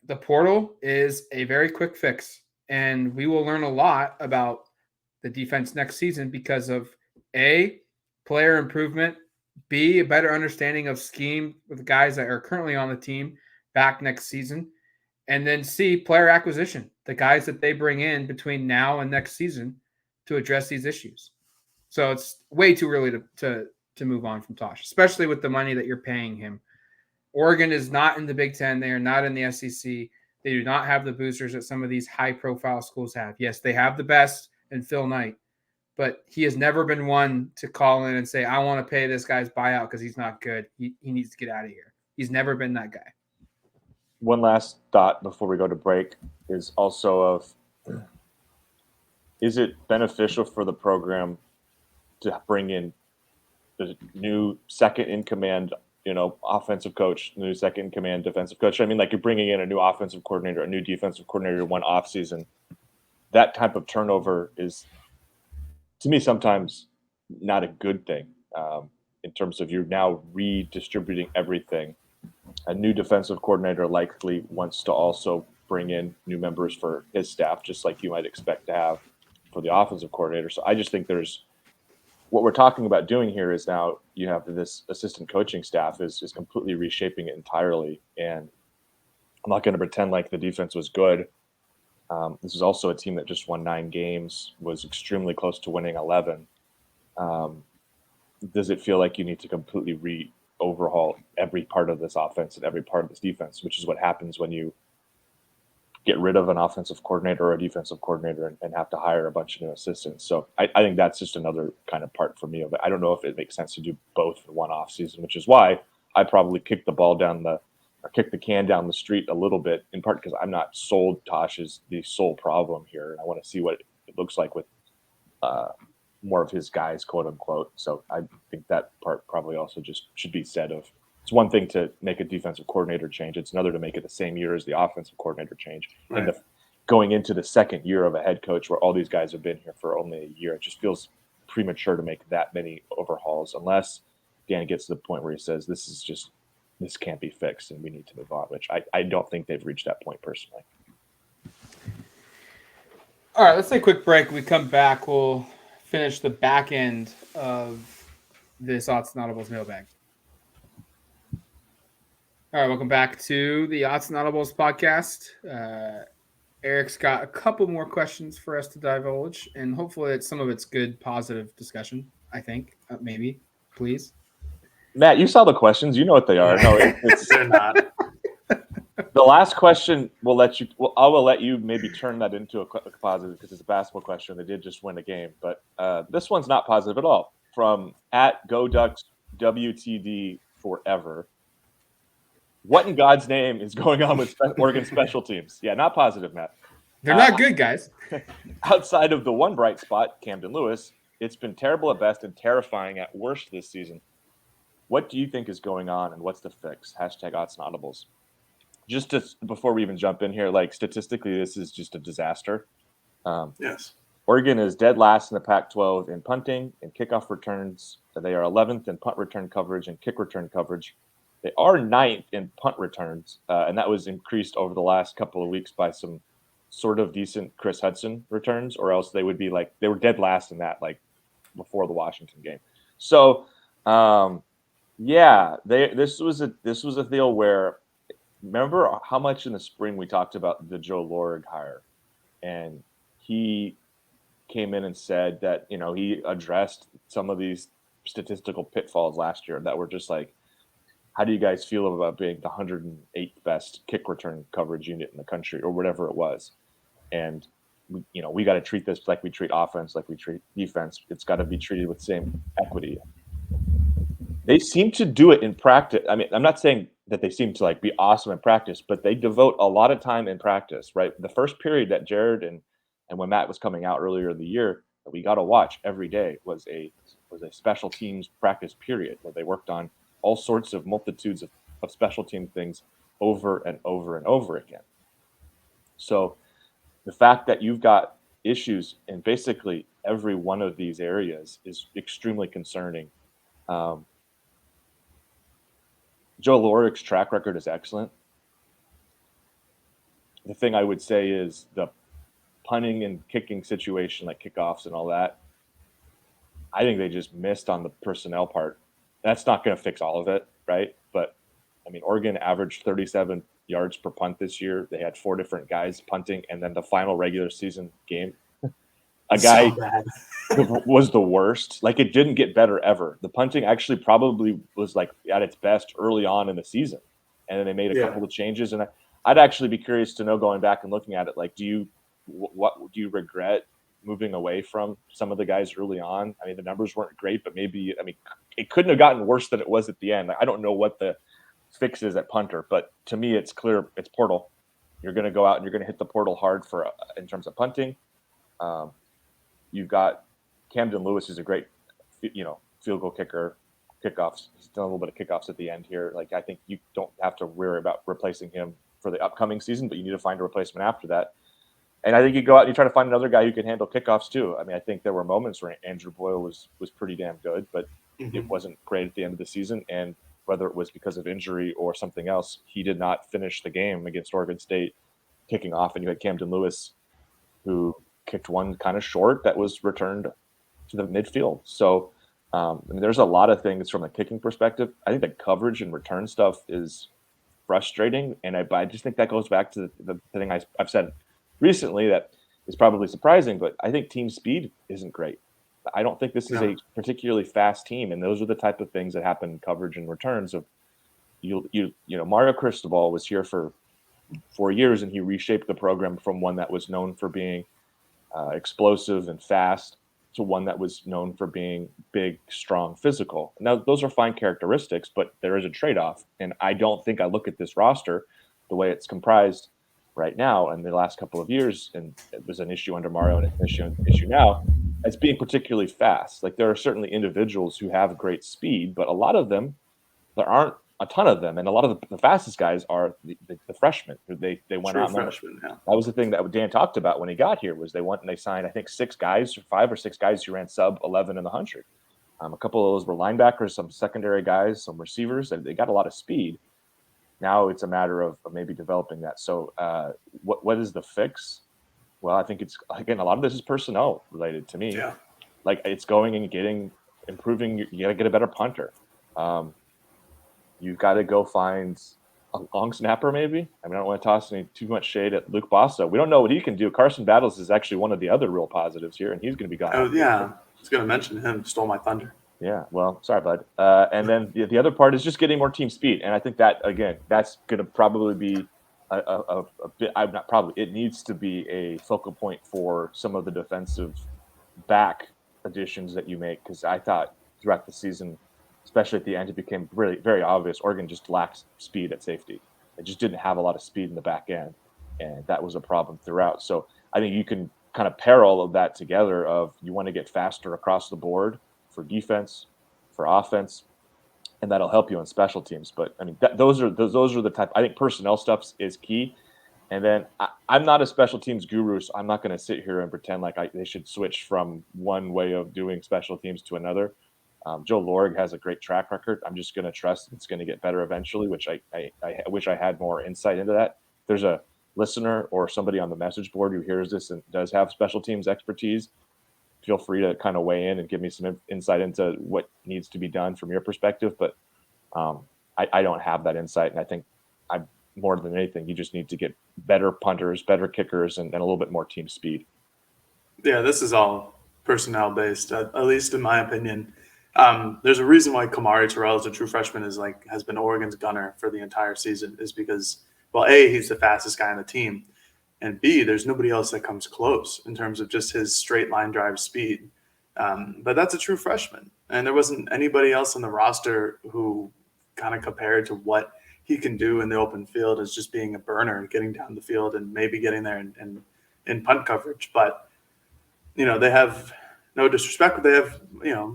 [SPEAKER 1] the portal is a very quick fix. And we will learn a lot about the defense next season because of A, player improvement, B, a better understanding of scheme with the guys that are currently on the team back next season, and then C, player acquisition, the guys that they bring in between now and next season to address these issues. So it's way too early to move on from Tosh, especially with the money that you're paying him. Oregon is not in the Big Ten. They are not in the SEC. They do not have the boosters that some of these high-profile schools have. Yes, they have the best in Phil Knight, but he has never been one to call in and say, I want to pay this guy's buyout because he's not good. He needs to get out of here. He's never been that guy.
[SPEAKER 2] One last thought before we go to break is also of, is it beneficial for the program to bring in the new second in command, offensive coach, new second in command defensive coach? I mean, like, you're bringing in a new offensive coordinator, a new defensive coordinator, one off season. That type of turnover is, to me, sometimes not a good thing, in terms of you're now redistributing everything. A new defensive coordinator likely wants to also bring in new members for his staff, just like you might expect to have for the offensive coordinator. So I just think what we're talking about doing here is now you have this assistant coaching staff is completely reshaping it entirely. And I'm not going to pretend like the defense was good. This is also a team that just won 9 games, was extremely close to winning 11. Does it feel like you need to completely overhaul every part of this offense and every part of this defense, which is what happens when you get rid of an offensive coordinator or a defensive coordinator and have to hire a bunch of new assistants? So I think that's just another kind of part for me of it. I don't know if it makes sense to do both in one off season, which is why I probably kick the can down the street a little bit, in part because I'm not sold Tosh is the sole problem here. And I want to see what it looks like with more of his guys, quote unquote. So I think that part probably also just should be said of, it's one thing to make a defensive coordinator change. It's another to make it the same year as the offensive coordinator change. Right. And going into the second year of a head coach where all these guys have been here for only a year, it just feels premature to make that many overhauls unless Dan gets to the point where he says, this can't be fixed and we need to move on, which I don't think they've reached that point personally.
[SPEAKER 1] All right, let's take a quick break. When we come back, we'll finish the back end of this Odds and Audibles mailbag. All right, welcome back to the Odds and Audibles podcast. Eric's got a couple more questions for us to divulge, and hopefully some of it's good, positive discussion, I think. Maybe, please.
[SPEAKER 2] Matt, you saw the questions. You know what they are. No,
[SPEAKER 3] they're not.
[SPEAKER 2] The last question I will let you maybe turn that into a positive because it's a basketball question. They did just win a game, but this one's not positive at all. From @GoDucks WTD What in God's name is going on with Oregon special teams? Yeah, not positive, Matt.
[SPEAKER 1] They're not good, guys.
[SPEAKER 2] Outside of the one bright spot, Camden Lewis, it's been terrible at best and terrifying at worst this season. What do you think is going on, and what's the fix? #Odds and Audibles. Just before we even jump in here, like, statistically, this is just a disaster.
[SPEAKER 3] Yes.
[SPEAKER 2] Oregon is dead last in the Pac-12 in punting and kickoff returns. They are 11th in punt return coverage and kick return coverage. They are 9th in punt returns, and that was increased over the last couple of weeks by some sort of decent Chris Hudson returns, or else they would be they were dead last in that, like, before the Washington game. So, this was a deal where, remember how much in the spring we talked about the Joe Lorig hire, and he came in and said that, he addressed some of these statistical pitfalls last year that were just like, how do you guys feel about being the 108th best kick return coverage unit in the country, or whatever it was? And we got to treat this like we treat offense, like we treat defense. It's got to be treated with the same equity. They seem to do it in practice. I mean, I'm not saying that they seem to be awesome in practice, but they devote a lot of time in practice, right? The first period that Jared and when Matt was coming out earlier in the year that we got to watch every day was a special teams practice period where they worked on all sorts of multitudes of special team things over and over and over again. So the fact that you've got issues in basically every one of these areas is extremely concerning. Joe Lorig's track record is excellent. The thing I would say is the punting and kicking situation, like kickoffs and all that, I think they just missed on the personnel part. That's not going to fix all of it, right? But, I mean, Oregon averaged 37 yards per punt this year. They had 4 different guys punting, and then the final regular season game, a guy was the worst. Like, it didn't get better ever. The punting actually probably was at its best early on in the season, and then they made a couple of changes. And I'd actually be curious to know, going back and looking at it, what do you regret moving away from some of the guys early on? I mean, the numbers weren't great, but maybe it couldn't have gotten worse than it was at the end. I don't know what the fixes at punter, but to me, it's clear it's portal. You're going to go out and you're going to hit the portal hard for in terms of punting. You've got Camden Lewis, who's a great, field goal kicker, kickoffs. He's done a little bit of kickoffs at the end here. Like, I think you don't have to worry about replacing him for the upcoming season, but you need to find a replacement after that. And I think you go out and you try to find another guy who can handle kickoffs too. I mean, I think there were moments where Andrew Boyle was pretty damn good, but it wasn't great at the end of the season. And whether it was because of injury or something else, he did not finish the game against Oregon State kicking off. And you had Camden Lewis, who kicked one kind of short that was returned to the midfield. So I mean, there's a lot of things from a kicking perspective. I think the coverage and return stuff is frustrating. And I just think that goes back to the thing I've said recently that is probably surprising, but I think team speed isn't great. I don't think this is a particularly fast team, and those are the type of things that happen in coverage and returns. Of Mario Cristobal was here for 4 years, and he reshaped the program from one that was known for being explosive and fast to one that was known for being big, strong, physical. Now, those are fine characteristics, but there is a trade-off, and I don't think I look at this roster the way it's comprised right now and the last couple of years, and it was an issue under Mario and an issue now, as being particularly fast. Like, there are certainly individuals who have great speed, but a lot of them, there aren't a ton of them, and a lot of the fastest guys are the freshmen. They went out.
[SPEAKER 3] Freshmen,
[SPEAKER 2] That was the thing that Dan talked about when he got here, was they went and they signed, I think, 5 or 6 guys who ran sub 11 in the 100. A couple of those were linebackers, some secondary guys, some receivers, and they got a lot of speed. Now it's a matter of maybe developing that. So what is the fix? Well, I think it's, again, a lot of this is personnel related to me.
[SPEAKER 3] Yeah.
[SPEAKER 2] Like, it's going and improving. You got to get a better punter. You've got to go find a long snapper, maybe. I mean, I don't want to toss too much shade at Luke Bossa. We don't know what he can do. Carson Battles is actually one of the other real positives here, and he's going to be gone.
[SPEAKER 3] Oh, yeah. I was going to mention him. Stole my thunder.
[SPEAKER 2] Yeah, well, sorry, bud. And then the other part is just getting more team speed. And I think that, again, that's going to probably be a bit – it needs to be a focal point for some of the defensive back additions that you make, because I thought throughout the season, especially at the end, it became really very obvious Oregon just lacked speed at safety. It just didn't have a lot of speed in the back end, and that was a problem throughout. So I think you can kind of pair all of that together of you want to get faster across the board for defense, for offense, and that'll help you on special teams. But I mean, those are the type. I think personnel stuff is key. And then I'm not a special teams guru, so I'm not going to sit here and pretend like they should switch from one way of doing special teams to another. Joe Lorg has a great track record. I'm just going to trust it's going to get better eventually, which I wish I had more insight into that. If there's a listener or somebody on the message board who hears this and does have special teams expertise, feel free to kind of weigh in and give me some insight into what needs to be done from your perspective. But I don't have that insight. And I think more than anything, you just need to get better punters, better kickers, and a little bit more team speed.
[SPEAKER 3] Yeah, this is all personnel based, at least in my opinion. There's a reason why Kamari Terrell, as a true freshman, has been Oregon's gunner for the entire season, is because, well, A, he's the fastest guy on the team, and B, there's nobody else that comes close in terms of just his straight line drive speed. But that's a true freshman, and there wasn't anybody else on the roster who kind of compared to what he can do in the open field as just being a burner and getting down the field and maybe getting there in punt coverage. But, they have – no disrespect, but they have,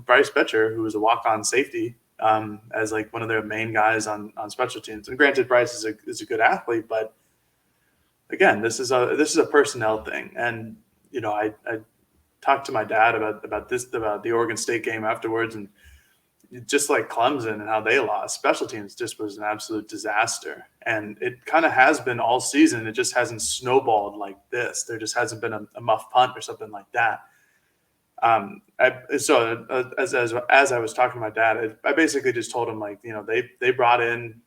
[SPEAKER 3] Bryce Betcher, who is a walk-on safety, as like one of their main guys on special teams. And granted, Bryce is a good athlete, but again, this is a personnel thing. And I talked to my dad about the Oregon State game afterwards, and just like Clemson and how they lost, special teams just was an absolute disaster. And it kind of has been all season. It just hasn't snowballed like this. There just hasn't been a muff punt or something like that. As I was talking to my dad, I basically just told him, they brought in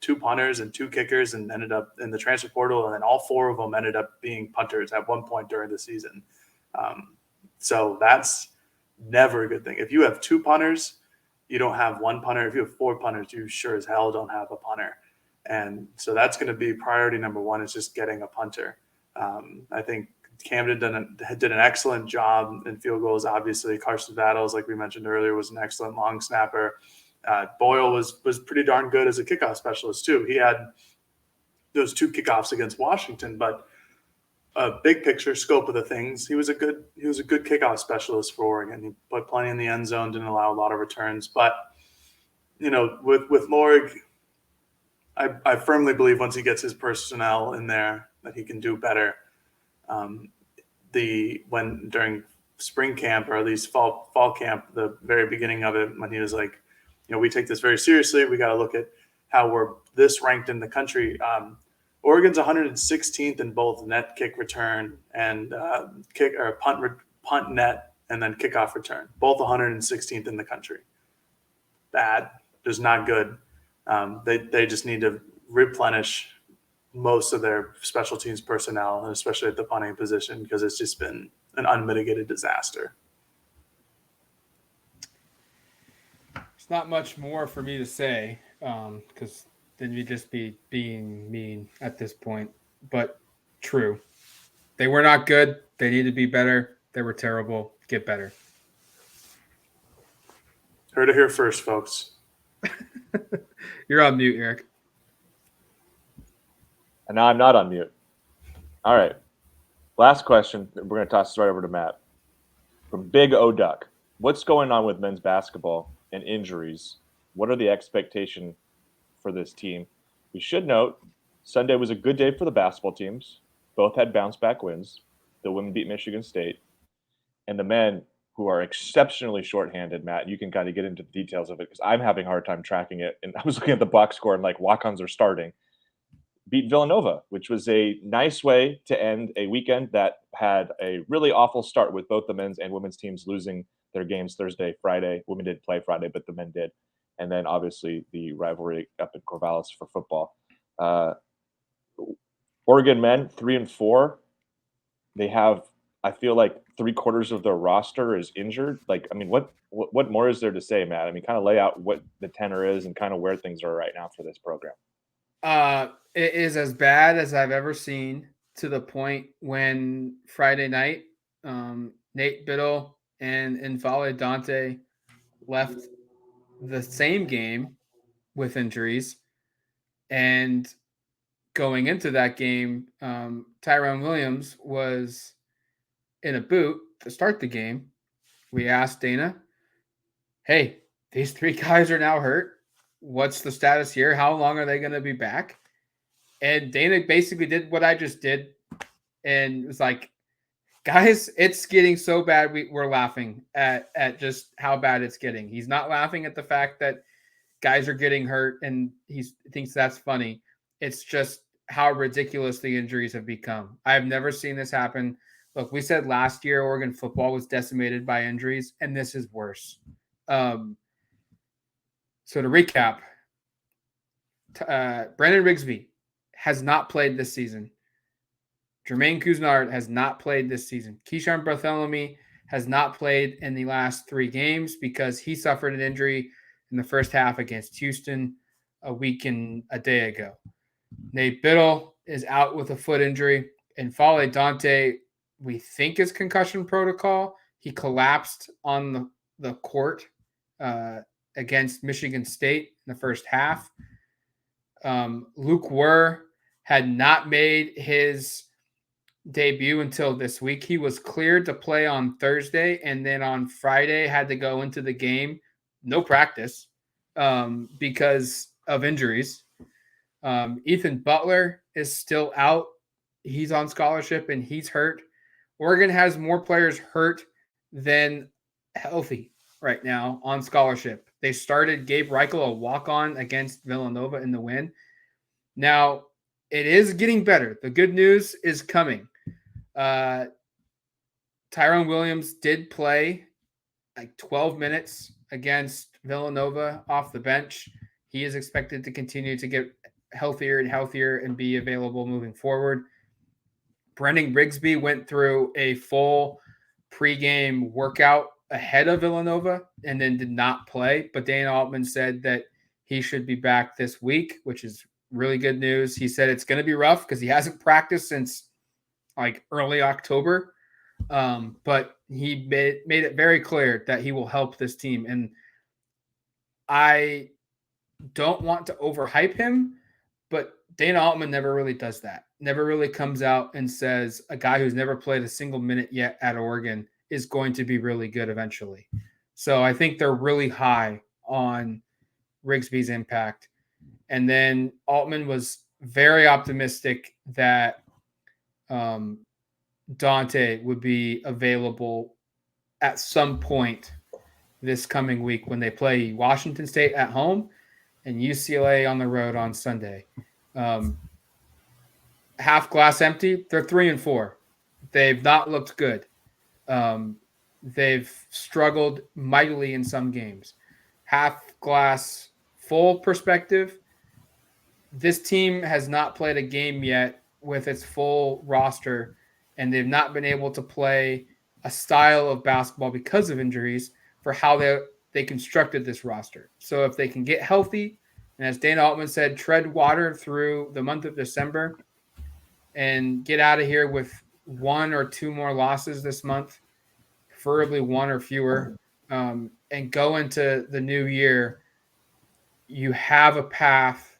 [SPEAKER 3] 2 punters and 2 kickers and ended up in the transfer portal, and then all 4 of them ended up being punters at one point during the season. So that's never a good thing. If you have 2 punters, you don't have 1 punter. If you have 4 punters, you sure as hell don't have a punter. And so that's going to be priority number 1, is just getting a punter. I think Camden did an excellent job in field goals. Obviously, Carson Battles, like we mentioned earlier, was an excellent long snapper. Boyle was pretty darn good as a kickoff specialist too. He had those 2 kickoffs against Washington, but a big picture scope of the things, he was a good kickoff specialist for Oregon. He put plenty in the end zone, didn't allow a lot of returns. But with Lorig, I firmly believe once he gets his personnel in there that he can do better. During spring camp, or at least fall camp, the very beginning of it, when he was like, we take this very seriously. We got to look at how we're this ranked in the country. Oregon's 116th in both net kick return and punt net, and then kickoff return. Both 116th in the country. Bad, just not good. They just need to replenish most of their special teams personnel, and especially at the punting position, because it's just been an unmitigated disaster.
[SPEAKER 1] There's not much more for me to say, because then you'd just be being mean at this point. But true. They were not good. They need to be better. They were terrible. Get better.
[SPEAKER 3] Heard it here first, folks.
[SPEAKER 1] You're on mute, Eric.
[SPEAKER 2] And now I'm not on mute. All right. Last question. We're going to toss this right over to Matt. From Big O Duck. What's going on with men's basketball and injuries? What are the expectations for this team? We should note Sunday was a good day for the basketball teams. Both had bounce-back wins. The women beat Michigan State. And the men, who are exceptionally shorthanded, Matt, you can kind of get into the details of it because I'm having a hard time tracking it. And I was looking at the box score and like walk-ons are starting. Beat Villanova, which was a nice way to end a weekend that had a really awful start with both the men's and women's teams losing their games Thursday, Friday. Women didn't play Friday, but the men did. And then obviously the rivalry up in Corvallis for football. Oregon men 3-4. They have, I feel like 3/4 of their roster is injured. Like, I mean, what more is there to say, Matt? I mean, kind of lay out what the tenor is and kind of where things are right now for this program.
[SPEAKER 1] It is as bad as I've ever seen, to the point when Friday night, Nate Biddle and N'Faly Dante left the same game with injuries. And going into that game, Tyrone Williams was in a boot to start the game. We asked Dana, hey, these 3 guys are now hurt. What's the status here? How long are they going to be back? And Dana basically did what I just did. And it was like, guys, it's getting so bad. We're laughing at just how bad it's getting. He's not laughing at the fact that guys are getting hurt and he thinks that's funny. It's just how ridiculous the injuries have become. I've never seen this happen. Look, we said last year Oregon football was decimated by injuries, and this is worse. So to recap, Brandon Rigsby has not played this season. Jermaine Couisnard has not played this season. Keyshawn Bartholomew has not played in the last 3 games because he suffered an injury in the first half against Houston a week and a day ago. Nate Biddle is out with a foot injury. And N'Faly Dante, we think, is concussion protocol. He collapsed on the court against Michigan State in the first half. Luke Wurr had not made his debut until this week. He was cleared to play on Thursday, and then on Friday had to go into the game. No practice because of injuries. Ethan Butler is still out. He's on scholarship and he's hurt. Oregon has more players hurt than healthy right now on scholarship. They started Gabe Reichel, a walk-on against Villanova in the win. Now, it is getting better. The good news is coming. Tyrone Williams did play like 12 minutes against Villanova off the bench. He is expected to continue to get healthier and healthier and be available moving forward. Brendan Rigsby went through a full pregame workout ahead of Villanova and then did not play. But Dana Altman said that he should be back this week, which is really good news. He said it's going to be rough because he hasn't practiced since like early October. But he made it very clear that he will help this team. And I don't want to overhype him, but Dana Altman never really does that. Never really comes out and says a guy who's never played a single minute yet at Oregon is going to be really good eventually. So I think they're really high on Rigsby's impact. And then Altman was very optimistic that Dante would be available at some point this coming week when they play Washington State at home and UCLA on the road on Sunday. Half glass empty, they're 3-4. They've not looked good. They've struggled mightily in some games. Half glass full perspective, this team has not played a game yet with its full roster, and they've not been able to play a style of basketball because of injuries for how they constructed this roster. So if they can get healthy, and as Dana Altman said, tread water through the month of December and get out of here with 1 or 2 more losses this month, preferably 1 or fewer, and go into the new year, you have a path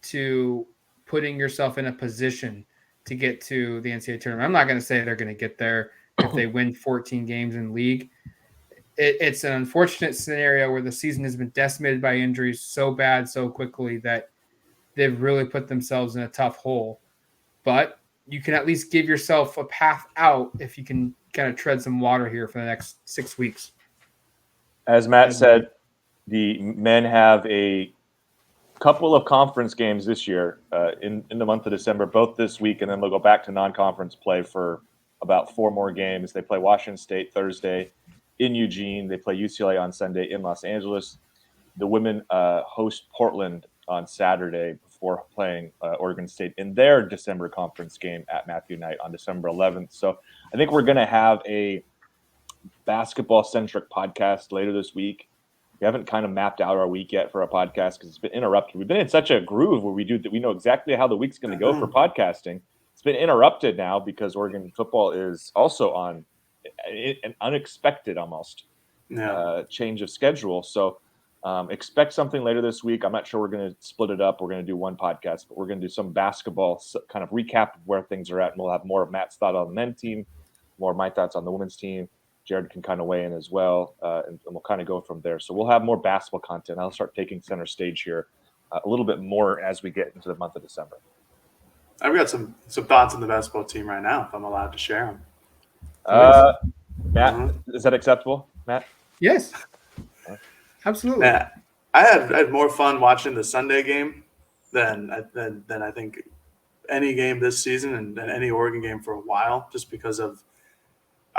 [SPEAKER 1] to putting yourself in a position to get to the NCAA tournament. I'm not going to say they're going to get there if they win 14 games in league. It's an unfortunate scenario where the season has been decimated by injuries so bad so quickly that they've really put themselves in a tough hole. But you can at least give yourself a path out if you can kind of tread some water here for the next 6 weeks.
[SPEAKER 2] As Matt said, the men have a couple of conference games this year in the month of December, both this week, and then they'll go back to non-conference play for about 4 more games. They play Washington State Thursday in Eugene. They play UCLA on Sunday in Los Angeles. The women host Portland on Saturday before playing Oregon State in their December conference game at Matthew Knight on December 11th. So I think we're going to have a basketball-centric podcast later this week. We haven't kind of mapped out our week yet for a podcast because it's been interrupted. We've been in such a groove where we know exactly how the week's going to go for podcasting. It's been interrupted now because Oregon football is also on an unexpected almost change of schedule. So expect something later this week. I'm not sure we're going to split it up. We're going to do one podcast, but we're going to do some basketball kind of recap of where things are at. And we'll have more of Matt's thought on the men's team, more of my thoughts on the women's team. Jared can kind of weigh in as well, and we'll kind of go from there. So we'll have more basketball content. I'll start taking center stage here a little bit more as we get into the month of December.
[SPEAKER 3] I've got some thoughts on the basketball team right now, if I'm allowed to share them.
[SPEAKER 2] Matt, is that acceptable, Matt?
[SPEAKER 1] Yes, absolutely.
[SPEAKER 3] Matt, I had more fun watching the Sunday game than I think any game this season and any Oregon game for a while, just because of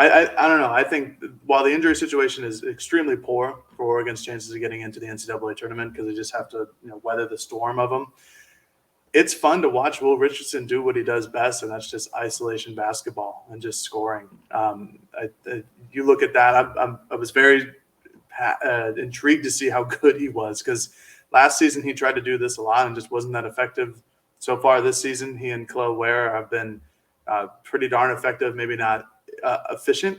[SPEAKER 3] I don't know. I think while the injury situation is extremely poor for Oregon's chances of getting into the NCAA tournament because they just have to weather the storm of them, it's fun to watch Will Richardson do what he does best, and that's just isolation basketball and just scoring. You look at that. I was very intrigued to see how good he was because last season he tried to do this a lot and just wasn't that effective. So far this season, he and Chloe Ware have been pretty darn effective, maybe not efficient,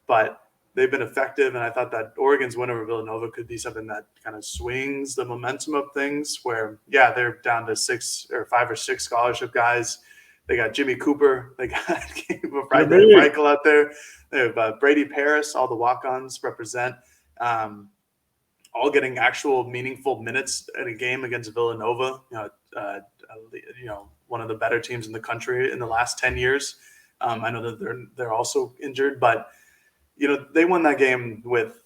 [SPEAKER 3] but they've been effective. And I thought that Oregon's win over Villanova could be something that kind of swings the momentum of things where, they're down to 5 or 6 scholarship guys. They got Jimmy Cooper. They got Reichel out there. They have Brady Paris. All the walk-ons represent all getting actual meaningful minutes in a game against Villanova, one of the better teams in the country in the last 10 years. I know that they're also injured, but they won that game with.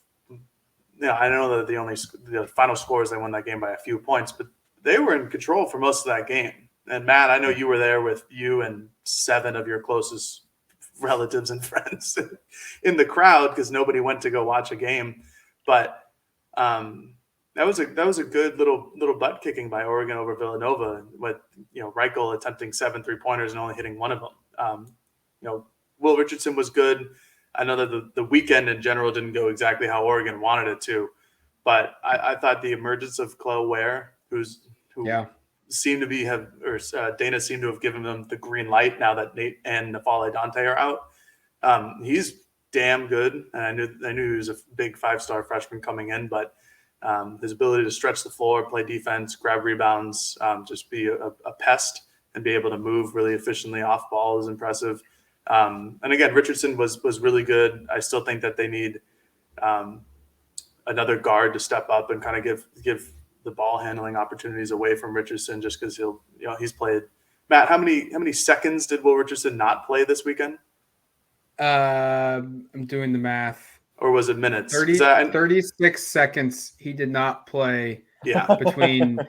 [SPEAKER 3] I know that the final score is they won that game by a few points, but they were in control for most of that game. And Matt, I know you were there with you and 7 of your closest relatives and friends in the crowd because nobody went to go watch a game, but that was a good little butt kicking by Oregon over Villanova. With Reichel attempting 7 3-pointers and only hitting one of them. Will Richardson was good. I know that the weekend in general didn't go exactly how Oregon wanted it to, but I thought the emergence of Chloe Ware, who seemed to Dana seemed to have given them the green light now that Nate and Nafale Dante are out. He's damn good, and I knew he was a big 5-star freshman coming in, but His ability to stretch the floor, play defense, grab rebounds, just be a pest and be able to move really efficiently off ball is impressive. And again, Richardson was really good. I still think that they need another guard to step up and kind of give the ball handling opportunities away from Richardson, just because he's played. Matt, how many seconds did Will Richardson not play this weekend?
[SPEAKER 1] I'm doing the math.
[SPEAKER 3] Or was it minutes?
[SPEAKER 1] 36 seconds he did not play between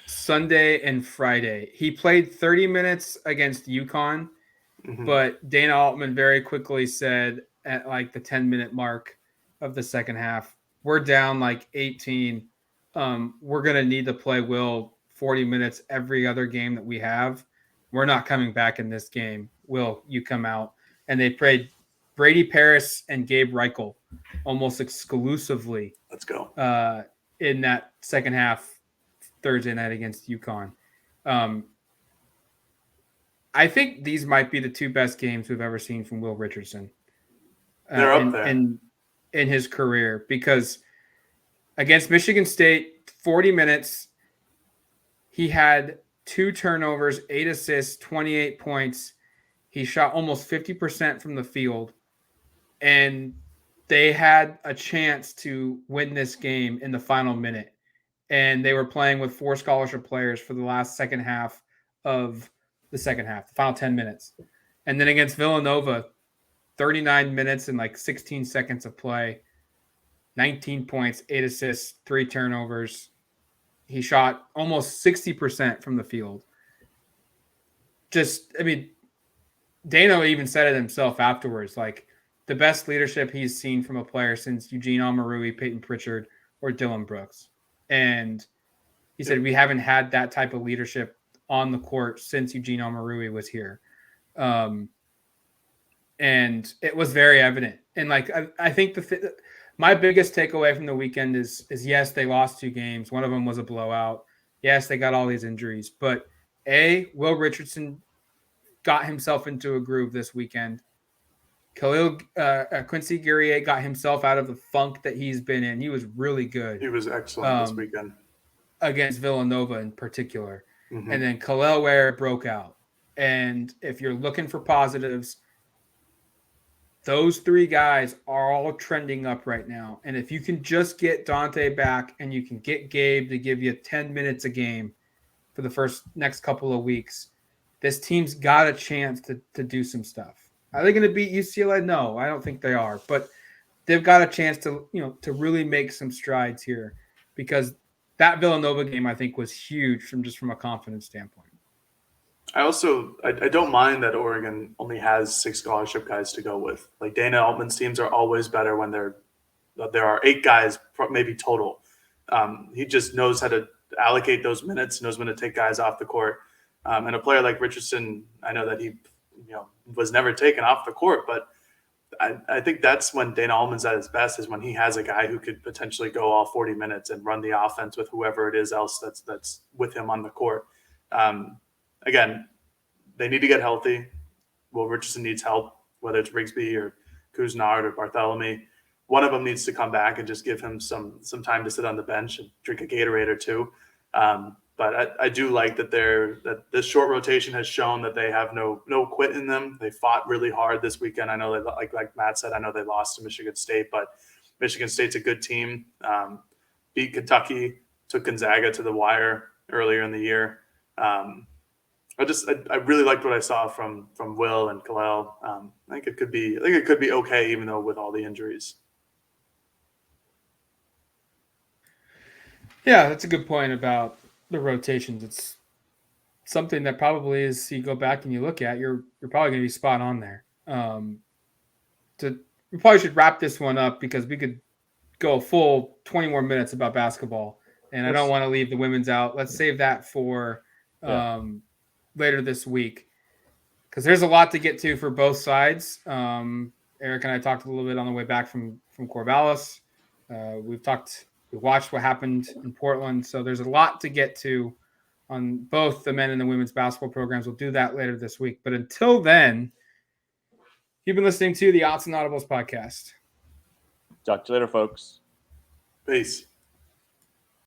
[SPEAKER 1] Sunday and Friday. He played 30 minutes against UConn, but Dana Altman very quickly said at like the 10-minute mark of the second half, we're down like 18. We're going to need to play Will 40 minutes every other game that we have. We're not coming back in this game. Will, you come out. And they played Brady Paris and Gabe Reichel almost exclusively.
[SPEAKER 3] Let's go.
[SPEAKER 1] In that second half Thursday night against UConn. I think these might be the two best games we've ever seen from Will Richardson.
[SPEAKER 3] They're up there.
[SPEAKER 1] In his career, because against Michigan State, 40 minutes, he had 2 turnovers, 8 assists, 28 points. He shot almost 50% from the field, and they had a chance to win this game in the final minute. And they were playing with 4 scholarship players for the last second half of the second half, the final 10 minutes. And then against Villanova, 39 minutes and like 16 seconds of play, 19 points, 8 assists, 3 turnovers. He shot almost 60% from the field. Dano even said it himself afterwards, like the best leadership he's seen from a player since Eugene Omarui, Peyton Pritchard, or Dylan Brooks. And he said, we haven't had that type of leadership on the court since Eugene Omarui was here. And it was very evident. And like, I think my biggest takeaway from the weekend is yes, they lost 2 games. One of them was a blowout. Yes, they got all these injuries, but Will Richardson got himself into a groove this weekend. Quincy Guerrier got himself out of the funk that he's been in. He was really good.
[SPEAKER 3] He was excellent this weekend.
[SPEAKER 1] Against Villanova in particular. Mm-hmm. And then Khalil Ware broke out. And if you're looking for positives, those 3 guys are all trending up right now. And if you can just get Dante back and you can get Gabe to give you 10 minutes a game for the next couple of weeks, this team's got a chance to do some stuff. Are they going to beat UCLA? No, I don't think they are. But they've got a chance to really make some strides here, because that Villanova game, I think, was huge from a confidence standpoint.
[SPEAKER 3] I don't mind that Oregon only has 6 scholarship guys to go with. Like, Dana Altman's teams are always better when there are 8 guys, maybe total. He just knows how to allocate those minutes, knows when to take guys off the court. And a player like Richardson, I know that he was never taken off the court, but I think that's when Dana Altman's at his best, is when he has a guy who could potentially go all 40 minutes and run the offense with whoever it is else that's with him on the court. Again, they need to get healthy. Will Richardson needs help, whether it's Rigsby or Cousinard or Bartholomew. One of them needs to come back and just give him some time to sit on the bench and drink a Gatorade or 2. But I do like that this short rotation has shown that they have no quit in them. They fought really hard this weekend. I know they, like Matt said, I know they lost to Michigan State, but Michigan State's a good team. Beat Kentucky, took Gonzaga to the wire earlier in the year. I really liked what I saw from Will and Khalil. I think it could be okay, even though with all the injuries.
[SPEAKER 1] Yeah, that's a good point about the rotations. It's something that probably is, you go back and you look at, you're probably going to be spot on there. We probably should wrap this one up, because we could go a full 20 more minutes about basketball, and I don't want to leave the women's out. Let's save that for later this week, because there's a lot to get to for both sides. Eric and I talked a little bit on the way back from Corvallis. We watched what happened in Portland. So there's a lot to get to on both the men and the women's basketball programs. We'll do that later this week. But until then, you've been listening to the Outs and Audibles podcast.
[SPEAKER 2] Talk to you later, folks.
[SPEAKER 3] Peace.